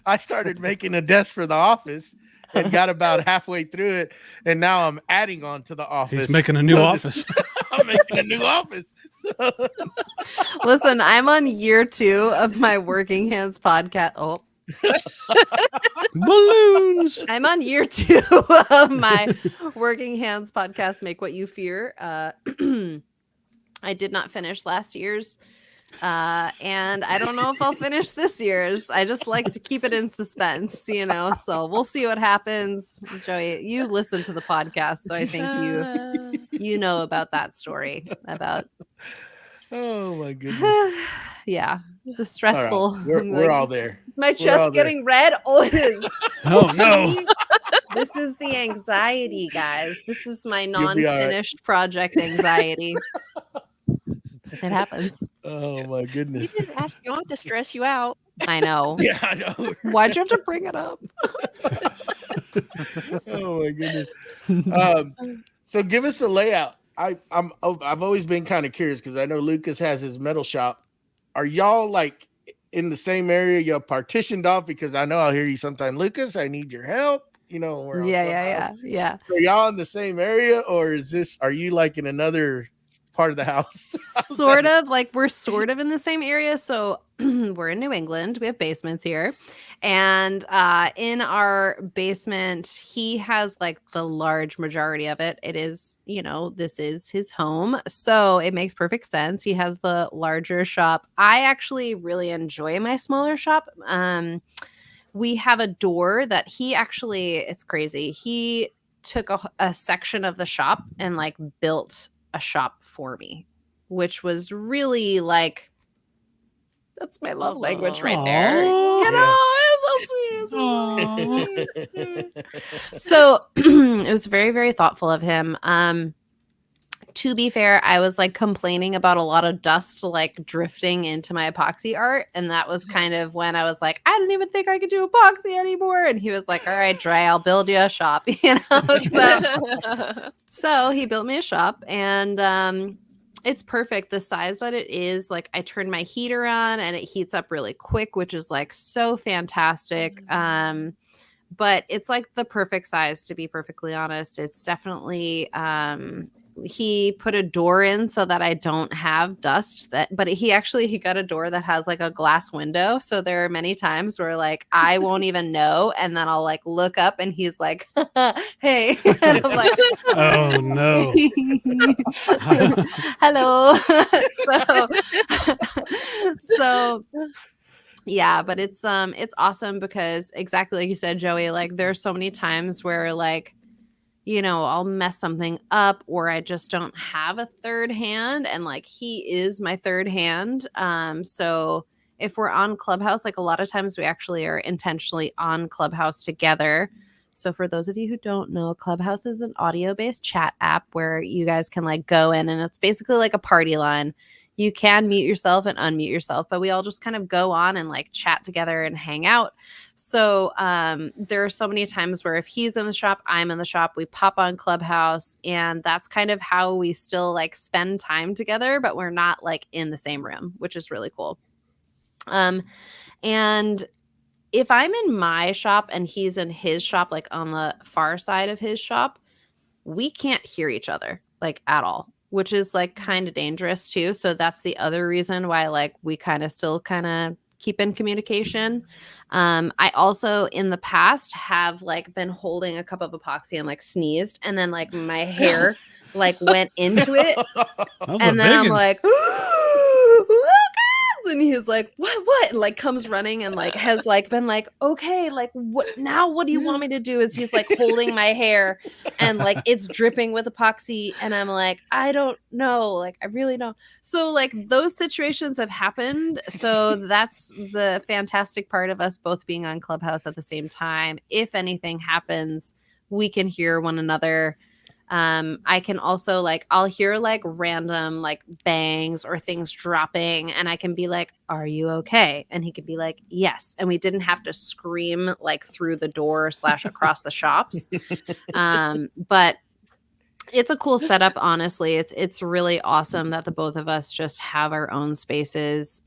I started making a desk for the office and got about halfway through it, and now I'm adding on to the office. He's making a new office. I'm making a new office. Listen, I'm on year 2 of my Working Hands podcast. Oh, Balloons. I'm on year 2 of my Working Hands podcast, Make What You Fear. I did not finish last year's. And I don't know if I'll finish this year's. I just like to keep it in suspense, you know, so we'll see what happens. Joey, you listen to the podcast, so I think you know about that story about. Oh my goodness. Yeah, it's a stressful. All right. We're all there. My chest getting red. Oh, it is. Oh no. This is the anxiety, guys. This is my non-finished project anxiety. It happens. Oh my we goodness. didn't ask you on to stress you out. I know. Yeah, I know. Why'd you have to bring it up? Oh my goodness. So give us a layout. I've always been kind of curious because I know Lucas has his metal shop. Are y'all like in the same area? Y'all partitioned off? Because I know I'll hear you sometime. Lucas, I need your help. You know. Yeah. So are y'all in the same area, or are you like in another part of the house? Sort of, like we're sort of in the same area. So we're in New England. We have basements here. And in our basement, he has like the large majority of it. It is, you know, this is his home. So it makes perfect sense. He has the larger shop. I actually really enjoy my smaller shop. We have a door that it's crazy. He took a section of the shop and like built a shop for me, which was really like, that's my love language right there. Aww. You know, it's so sweet. So it was very, very thoughtful of him. To be fair, I was like complaining about a lot of dust like drifting into my epoxy art. And that was kind of when I was like, I don't even think I could do epoxy anymore. And he was like, all right, Dre, I'll build you a shop. You know, so he built me a shop, and it's perfect. The size that it is, like I turn my heater on and it heats up really quick, which is like so fantastic. But it's like the perfect size, to be perfectly honest. It's definitely, he put a door in so that I don't have dust, but he got a door that has like a glass window. So there are many times where like I won't even know, and then I'll like look up and he's like, hey, and I'm like, Oh no. hello. So yeah, but it's awesome because exactly like you said, Joey, like there's so many times where like, I'll mess something up, or I just don't have a third hand, and like he is my third hand. So if we're on Clubhouse, like a lot of times we actually are intentionally on Clubhouse together. So for those of you who don't know, Clubhouse is an audio-based chat app where you guys can like go in, and it's basically like a party line. You can mute yourself and unmute yourself, but we all just kind of go on and like chat together and hang out. So there are so many times where if he's in the shop, I'm in the shop, we pop on Clubhouse, and that's kind of how we still like spend time together, but we're not like in the same room, which is really cool. And if I'm in my shop and he's in his shop, like on the far side of his shop, we can't hear each other like at all, which is like kind of dangerous too. So that's the other reason why like we kind of still kind of keep in communication. I also in the past have like been holding a cup of epoxy and like sneezed, and then like my hair like went into it, and then I'm like, and he's like, what? And like comes running and like has like been like, okay, like what do you want me to do? Is he's like holding my hair and like it's dripping with epoxy, and I'm like, I don't know, like I really don't. So like those situations have happened. So that's the fantastic part of us both being on Clubhouse at the same time. If anything happens, we can hear one another. I can also like, I'll hear like random like bangs or things dropping, and I can be like, are you okay? And he could be like, yes. And we didn't have to scream like through the door / across the shops. But it's a cool setup. Honestly, it's really awesome that the both of us just have our own spaces.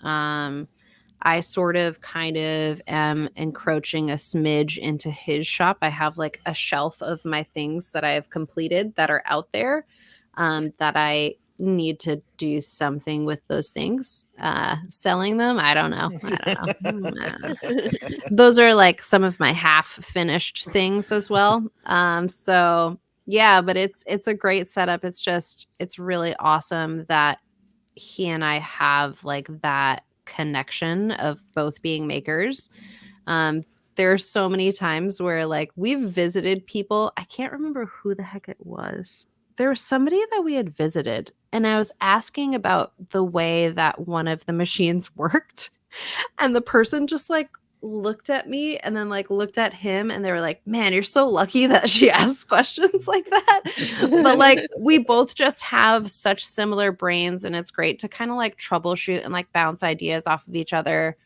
I sort of kind of am encroaching a smidge into his shop. I have like a shelf of my things that I have completed that are out there, that I need to do something with those things. Selling them, I don't know. Those are like some of my half finished things as well. So yeah, but it's a great setup. It's really awesome that he and I have like that connection of both being makers. There are so many times where like we've visited people. I can't remember who the heck it was. There was somebody that we had visited, and I was asking about the way that one of the machines worked, and the person just like looked at me and then like looked at him, and they were like, man, you're so lucky that she asks questions like that. But like we both just have such similar brains, and it's great to kind of like troubleshoot and like bounce ideas off of each other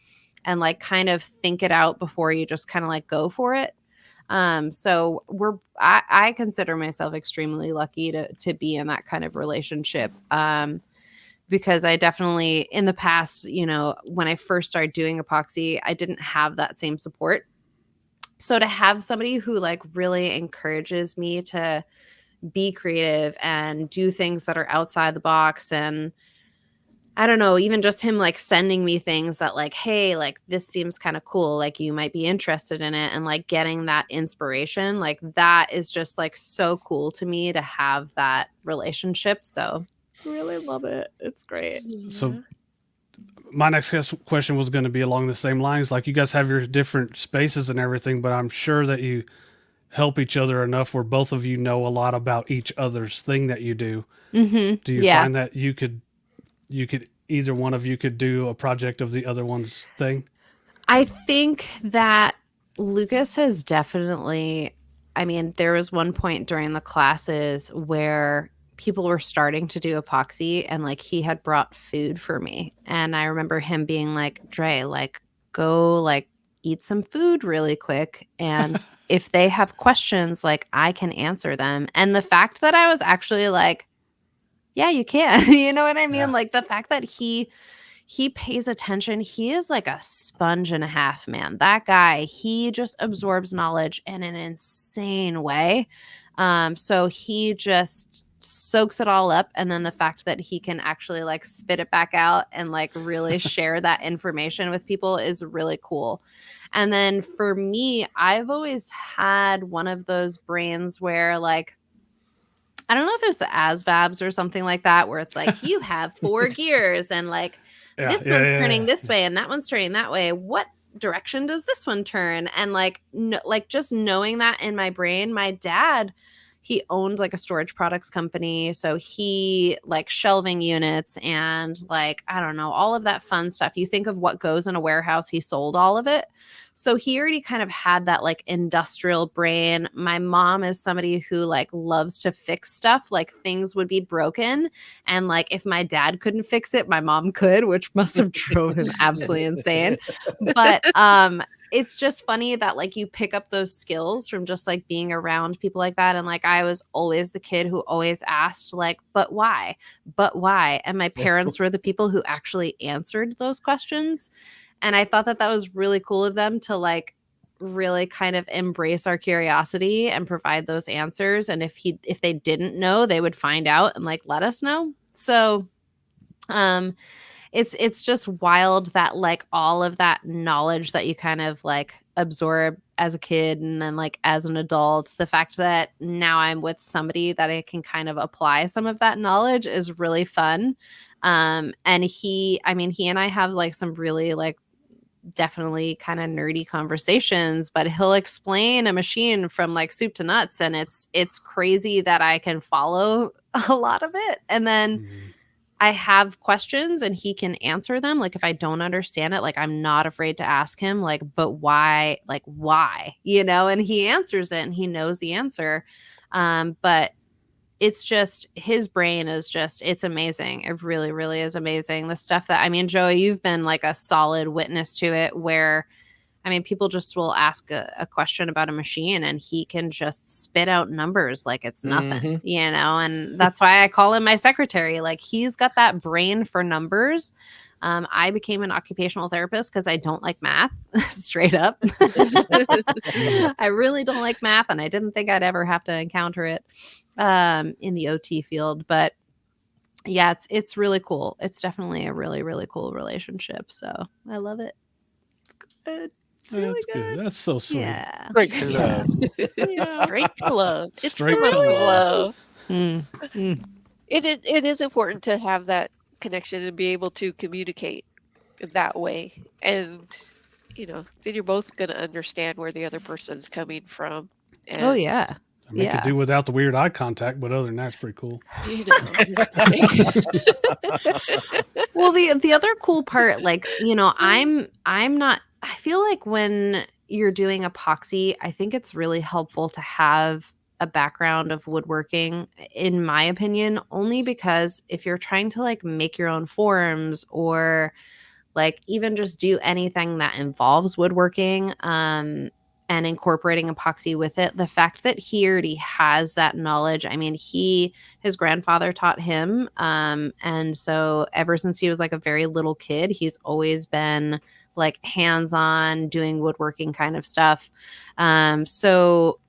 and like kind of think it out before you just kind of like go for it. So I consider myself extremely lucky to be in that kind of relationship. Because I definitely, in the past, when I first started doing epoxy, I didn't have that same support. So to have somebody who like really encourages me to be creative and do things that are outside the box, and I don't know, even just him like sending me things that like, hey, like this seems kind of cool, like you might be interested in it, and like getting that inspiration, like that is just like so cool to me to have that relationship. So really love it. It's great. So my next question was going to be along the same lines. Like you guys have your different spaces and everything, but I'm sure that you help each other enough where both of you know a lot about each other's thing that you do. Mm-hmm. Do you find that you could either one of you could do a project of the other one's thing? I think that Lucas has definitely, I mean, there was one point during the classes where people were starting to do epoxy, and like he had brought food for me, and I remember him being like, Dre, like go like eat some food really quick, and if they have questions, like I can answer them. And the fact that I was actually like, yeah, you can. You know what I mean? Yeah. Like the fact that he pays attention. He is like a sponge and a half, man. That guy, he just absorbs knowledge in an insane way. So he just soaks it all up, and then the fact that he can actually like spit it back out and like really share that information with people is really cool. And then for me, I've always had one of those brains where like, I don't know if it's the ASVABs or something like that, where it's like you have 4 gears and like this one's turning this way and that one's turning that way. What direction does this one turn? And like, like just knowing that in my brain, my dad, he owned like a storage products company. So he like shelving units and like, I don't know, all of that fun stuff. You think of what goes in a warehouse, he sold all of it. So he already kind of had that like industrial brain. My mom is somebody who like loves to fix stuff. Like things would be broken. And like if my dad couldn't fix it, my mom could, which must have drove him absolutely insane. But it's just funny that like you pick up those skills from just like being around people like that. And like I was always the kid who always asked like, but why? But why? And my parents were the people who actually answered those questions. And I thought that that was really cool of them to like really kind of embrace our curiosity and provide those answers. And if they didn't know, they would find out and like let us know. So it's just wild that like all of that knowledge that you kind of like absorb as a kid and then like as an adult, the fact that now I'm with somebody that I can kind of apply some of that knowledge is really fun. And he and I have like some really like definitely kind of nerdy conversations, but he'll explain a machine from like soup to nuts. And it's crazy that I can follow a lot of it. And then I have questions and he can answer them. Like if I don't understand it, like I'm not afraid to ask him like, but why, you know, and he answers it and he knows the answer. But it's just, his brain is just, it's amazing. It really, really is amazing. The stuff that, I mean, Joey, you've been like a solid witness to it where, I mean, people just will ask a question about a machine and he can just spit out numbers like it's nothing, you know? And that's why I call him my secretary. Like he's got that brain for numbers. I became an occupational therapist because I don't like math, straight up. I really don't like math and I didn't think I'd ever have to encounter it in the OT field. But yeah, it's really cool. It's definitely a really, really cool relationship. So I love it. It's good. It's really good. That's so sweet. Yeah. Straight to love. Straight to love. It's Straight straight to to love. love. It is important to have that connection and be able to communicate that way. And, you know, then you're both going to understand where the other person's coming from. And, Oh, yeah. I mean, could do without the weird eye contact, but other than that, it's pretty cool. You know. Well, the other cool part, like, you know, I'm not, I feel like when you're doing epoxy, I think it's really helpful to have a background of woodworking, in my opinion, only because if you're trying to like make your own forms or like even just do anything that involves woodworking, and incorporating epoxy with it, the fact that he already has that knowledge. I mean, his grandfather taught him. And so ever since he was like a very little kid, he's always been like hands-on doing woodworking kind of stuff. So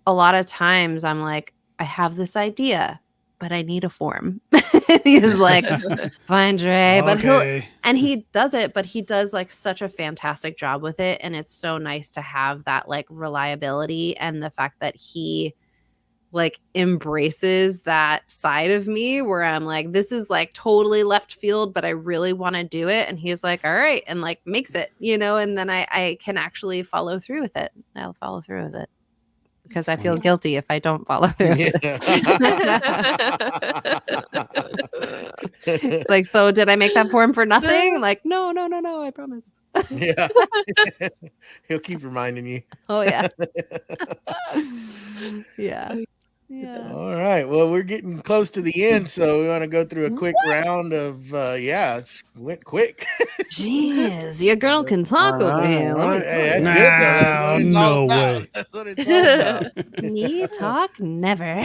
a lot of times I'm like, I have this idea, but I need a form. He's like, fine, Dre. But he does it, but he does like such a fantastic job with it. And it's so nice to have that like reliability and the fact that he like embraces that side of me where I'm like, this is like totally left field, but I really want to do it. And he's like, all right. And like makes it, you know, and then I can actually follow through with it. I'll follow through with it. Because I feel guilty if I don't follow through. Like, so did I make that form for nothing? Like, no, I promise. Yeah. He'll keep reminding you. Oh, yeah. Yeah. All right. Well, we're getting close to the end, so we want to go through a quick round of, it went quick. Jeez, your girl can talk over here. Hey, that's good, though. No way. That's what it's all about. Me talk never.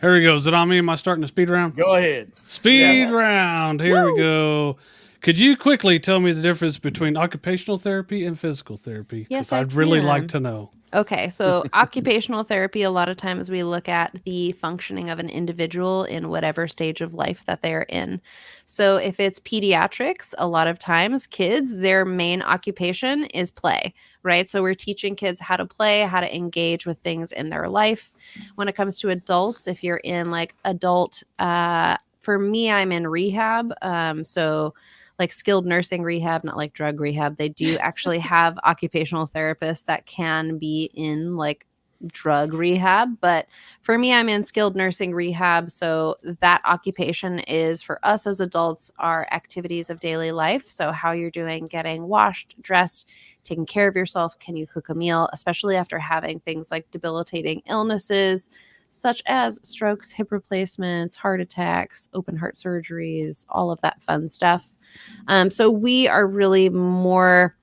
Here we go. Is it on me? Am I starting the speed round? Go ahead. Speed round. Here we go. Could you quickly tell me the difference between occupational therapy and physical therapy? Yes, I'd really can. like to know. Okay, so occupational therapy, a lot of times we look at the functioning of an individual in whatever stage of life that they're in. So if it's pediatrics, a lot of times kids, their main occupation is play, right? So we're teaching kids how to play, how to engage with things in their life. When it comes to adults, if you're in like adult, for me, I'm in rehab. So like skilled nursing rehab, not like drug rehab. They do actually have occupational therapists that can be in like drug rehab. But for me, I'm in skilled nursing rehab. So that occupation is, for us as adults, our activities of daily life. So how you're doing, getting washed, dressed, taking care of yourself. Can you cook a meal, especially after having things like debilitating illnesses, such as strokes, hip replacements, heart attacks, open heart surgeries, all of that fun stuff. So we are really more,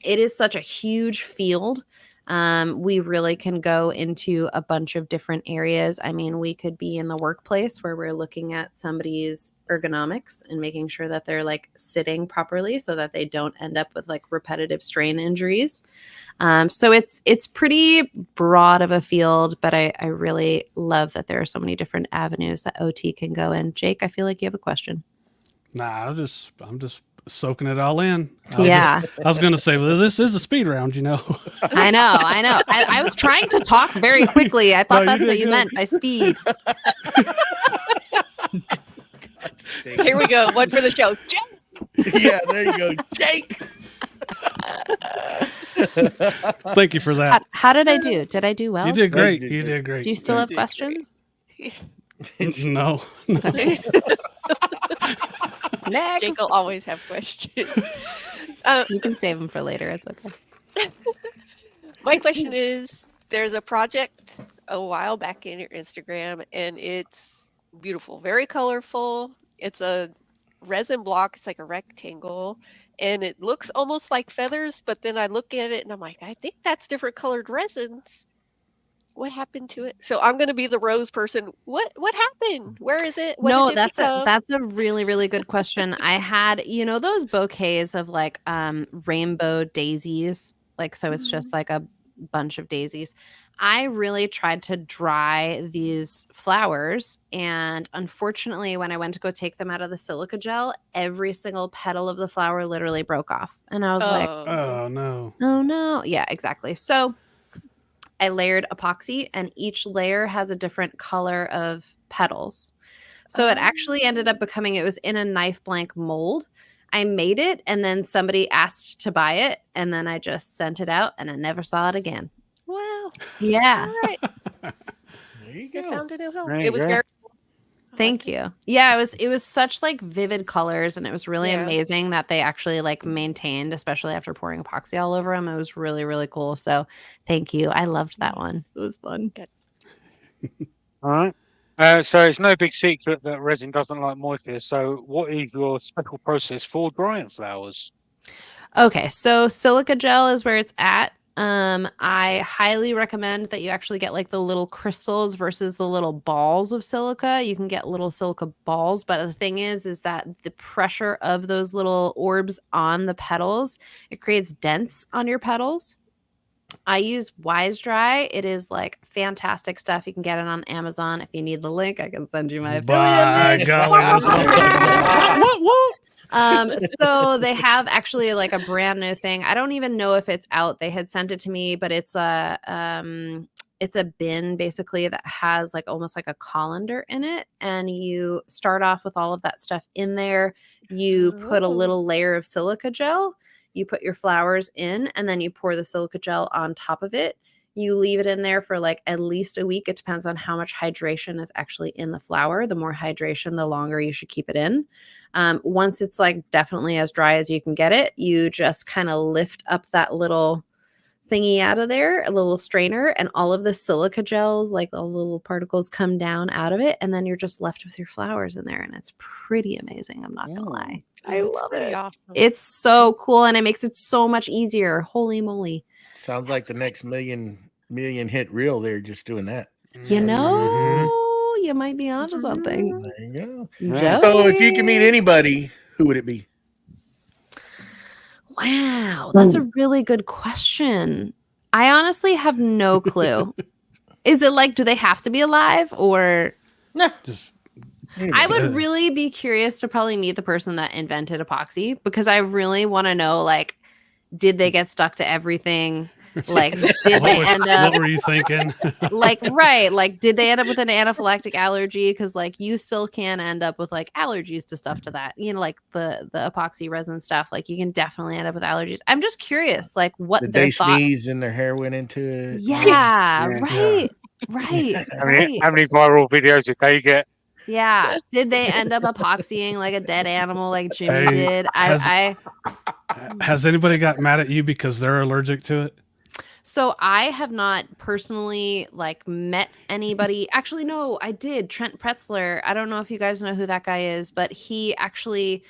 it is such a huge field. We really can go into a bunch of different areas. I mean, we could be in the workplace where we're looking at somebody's ergonomics and making sure that they're like sitting properly so that they don't end up with like repetitive strain injuries. So it's pretty broad of a field, but I really love that there are so many different avenues that OT can go in. Jake, I feel like you have a question. Nah, I'm just soaking it all in. Yeah. I was going to say, well, this is a speed round, you know. I know. I was trying to talk very quickly. I thought that's what you meant by speed. Here we go. One for the show. Yeah, there you go. Jake. Thank you for that. How did I do? Did I do well? You did great. You did great. Do you still have questions? No. Next. Jake will always have questions. You can save them for later. It's okay. My question is, there's a project a while back in your Instagram, and it's beautiful, very colorful. It's a resin block. It's like a rectangle, and it looks almost like feathers, but then I look at it and I'm like, I think that's different colored resins. What happened to it? So I'm going to be the rose person. What happened? Where is it? No, that's a really, really good question. I had, those bouquets of like rainbow daisies. Like, so it's just like a bunch of daisies. I really tried to dry these flowers. And unfortunately, when I went to go take them out of the silica gel, every single petal of the flower literally broke off. And I was like, oh no. Oh no. Yeah, exactly. So I layered epoxy, and each layer has a different color of petals. So it actually ended up becoming, it was in a knife blank mold. I made it, and then somebody asked to buy it, and then I just sent it out, and I never saw it again. Wow. Yeah. All right. There you go. You found a new home. There you It was go. very Thank you. Yeah, it was such like vivid colors, and it was really amazing that they actually like maintained, especially after pouring epoxy all over them. It was really, really cool. So thank you. I loved that one. It was fun. All right. So it's no big secret that resin doesn't like moisture. So what is your special process for drying flowers? Okay, so silica gel is where it's at. I highly recommend that you actually get like the little crystals versus the little balls of silica. You can get little silica balls, but the thing is that the pressure of those little orbs on the petals, it creates dents on your petals. I use Wise Dry. It is like fantastic stuff. You can get it on Amazon. If you need the link, I can send you my affiliate link. So they have actually like a brand new thing. I don't even know if it's out. They had sent it to me, but it's a bin basically that has like almost like a colander in it. And you start off with all of that stuff in there. You put a little layer of silica gel. You put your flowers in, and then you pour the silica gel on top of it. You leave it in there for like at least a week. It depends on how much hydration is actually in the flower. The more hydration, the longer you should keep it in. Once it's like definitely as dry as you can get it, you just kind of lift up that little thingy out of there, a little strainer, and all of the silica gels, like the little particles come down out of it. And then you're just left with your flowers in there. And it's pretty amazing. I'm not going to lie. I love it. Awesome. It's so cool. And it makes it so much easier. Holy moly. Sounds like the next million hit reel there just doing that. You know, you might be onto something. There you go. Yeah. So if you could meet anybody, who would it be? Wow, that's a really good question. I honestly have no clue. Is it like, do they have to be alive, or Just I would really be curious to probably meet the person that invented epoxy, because I really want to know, like, did they get stuck to everything? Like, did they end up? What were you thinking? Like, right? Like, did they end up with an anaphylactic allergy? Because like you still can end up with like allergies to stuff to that. You know, like the epoxy resin stuff. Like, you can definitely end up with allergies. I'm just curious, like, what Did their they thought. sneeze and their hair went into it? Yeah, right, right, How right. many viral videos did they get? Yeah. Did they end up epoxying like a dead animal like Jimmy Hey, did? Has anybody got mad at you because they're allergic to it? So I have not personally like met anybody. Actually, no, I did. Trent Pretzler. I don't know if you guys know who that guy is, but he actually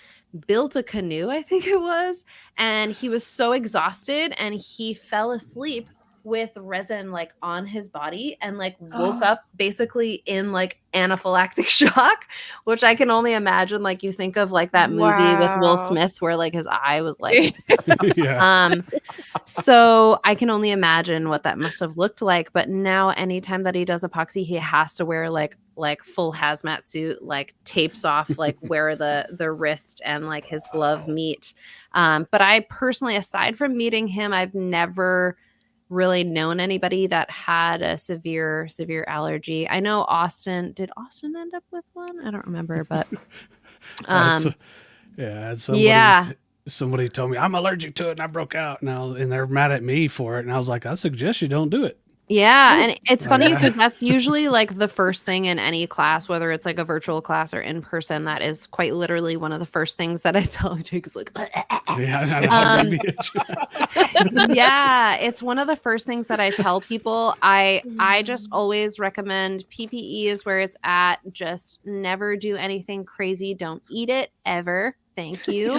built a canoe, I think it was, and he was so exhausted and he fell asleep with resin like on his body and like woke up basically in like anaphylactic shock, which I can only imagine. Like, you think of like that movie with Will Smith where like his eye was like Yeah. So I can only imagine what that must have looked like. But now anytime that he does epoxy, he has to wear like full hazmat suit, like tapes off like where the wrist and like his glove meet. But I personally, aside from meeting him, I've never really known anybody that had a severe allergy. I know Austin. Did Austin end up with one? I don't remember, but I had somebody told me I'm allergic to it and I broke out now, and they're mad at me for it. And I was like, I suggest you don't do it. Yeah. And it's funny because that's usually like the first thing in any class, whether it's like a virtual class or in person. That is quite literally one of the first things that I tell Jake is like, yeah, it's one of the first things that I tell people. I just always recommend PPE is where it's at. Just never do anything crazy. Don't eat it ever. Thank you.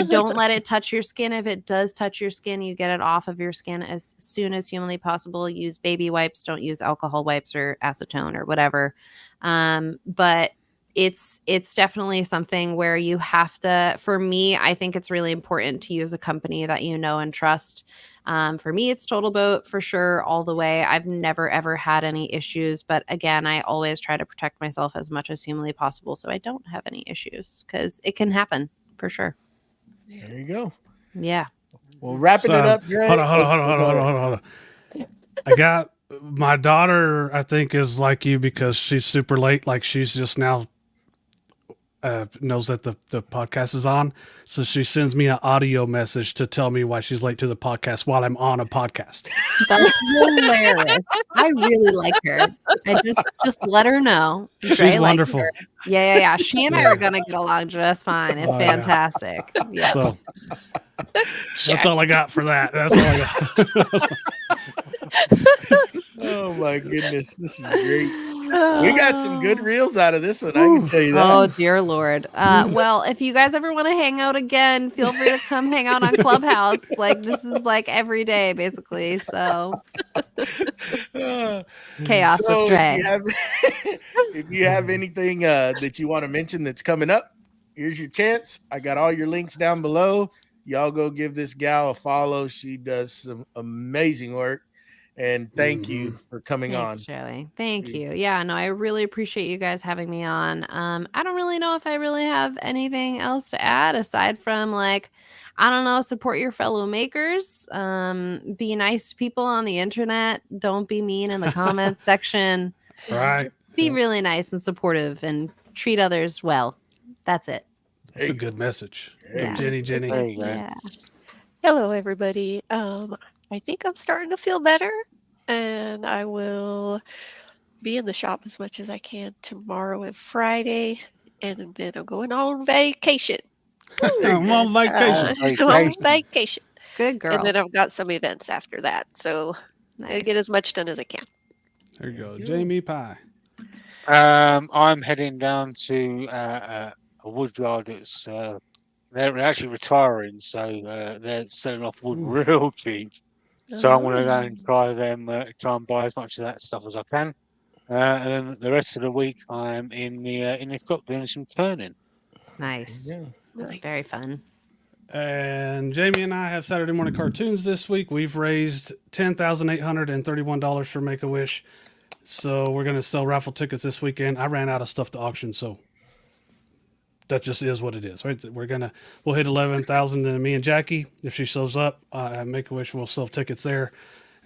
Don't let it touch your skin. If it does touch your skin, you get it off of your skin as soon as humanly possible. Use baby wipes. Don't use alcohol wipes or acetone or whatever. But it's definitely something where you have to, for me, I think it's really important to use a company that you know and trust. For me, it's Total Boat for sure, all the way. I've never, ever had any issues. But again, I always try to protect myself as much as humanly possible so I don't have any issues, because it can happen for sure. There you go. Yeah. Well, wrapping it up, Dre. Hold on. I got my daughter, I think, is like you because she's super late. Like, she's just now knows that the podcast is on. So she sends me an audio message to tell me why she's late to the podcast while I'm on a podcast. That's hilarious. I really like her. I just let her know. She's wonderful. Yeah. She and I are going to get along just fine. It's fantastic. Yeah. So that's all I got for that. That's all I got. Oh my goodness. This is great. We got some good reels out of this one. I can tell you that. Oh, dear Lord. Well, if you guys ever want to hang out again, feel free to come hang out on Clubhouse. Like, this is like every day, basically. So, chaos with Dre. If you have anything that you want to mention that's coming up, here's your chance. I got all your links down below. Y'all go give this gal a follow. She does some amazing work. And thank you for coming on. Joey. Thank you. Yeah, no, I really appreciate you guys having me on. I don't really know if I really have anything else to add aside from, like, I don't know, support your fellow makers. Be nice to people on the internet. Don't be mean in the comments section. Right. Just be really nice and supportive and treat others well. That's it. That's a good message. Yeah. Jenny. Yeah. Hello, everybody. I think I'm starting to feel better, and I will be in the shop as much as I can tomorrow and Friday, and then I'm going on vacation. I'm on vacation. I'm on vacation. Good girl. And then I've got some events after that, so I get as much done as I can. There you go. Jamie Pie. I'm heading down to a wood yard that's they're actually retiring, so they're selling off wood real cheap. So I'm going to go and try and buy as much of that stuff as I can. And then the rest of the week, I'm in the shop doing some turning. Nice. Very fun. And Jamie and I have Saturday morning cartoons this week. We've raised $10,831 for Make-A-Wish. So we're going to sell raffle tickets this weekend. I ran out of stuff to auction, so that just is what it is, right? We'll hit 11,000 to me and Jackie. If she shows up, Make-A-Wish will sell tickets there.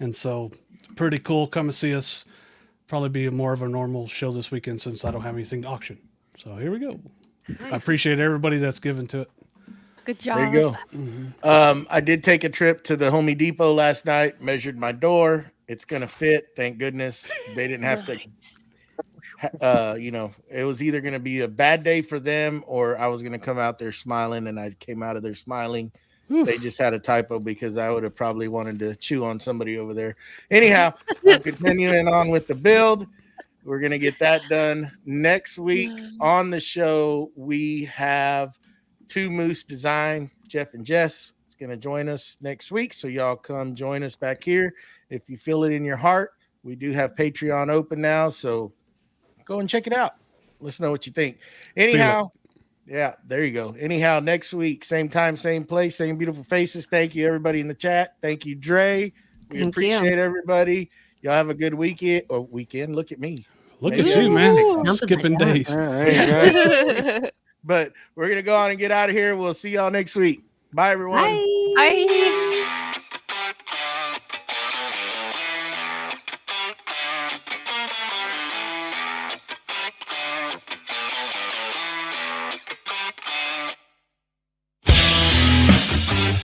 And so pretty cool. Come and see us. Probably be more of a normal show this weekend since I don't have anything to auction. So here we go. I appreciate everybody that's given to it. Good job. There you go. I did take a trip to the Home Depot last night, measured my door. It's going to fit. Thank goodness. They didn't have to, it was either going to be a bad day for them or I was going to come out there smiling, and I came out of there smiling. Oof. They just had a typo because I would have probably wanted to chew on somebody over there. Anyhow, I'm continuing on with the build. We're going to get that done. Next week on the show, we have Two Moose Design. Jeff and Jess is going to join us next week. So y'all come join us back here. If you feel it in your heart, we do have Patreon open now. So go and check it out. Let us know what you think. Anyhow, yeah, there you go. Anyhow, next week, same time, same place, same beautiful faces. Thank you, everybody in the chat. Thank you, Dre. We appreciate everybody. Y'all have a good weekend. Look at me. Look at you, man. Skipping days. But we're going to go on and get out of here. We'll see y'all next week. Bye, everyone. Bye. Bye.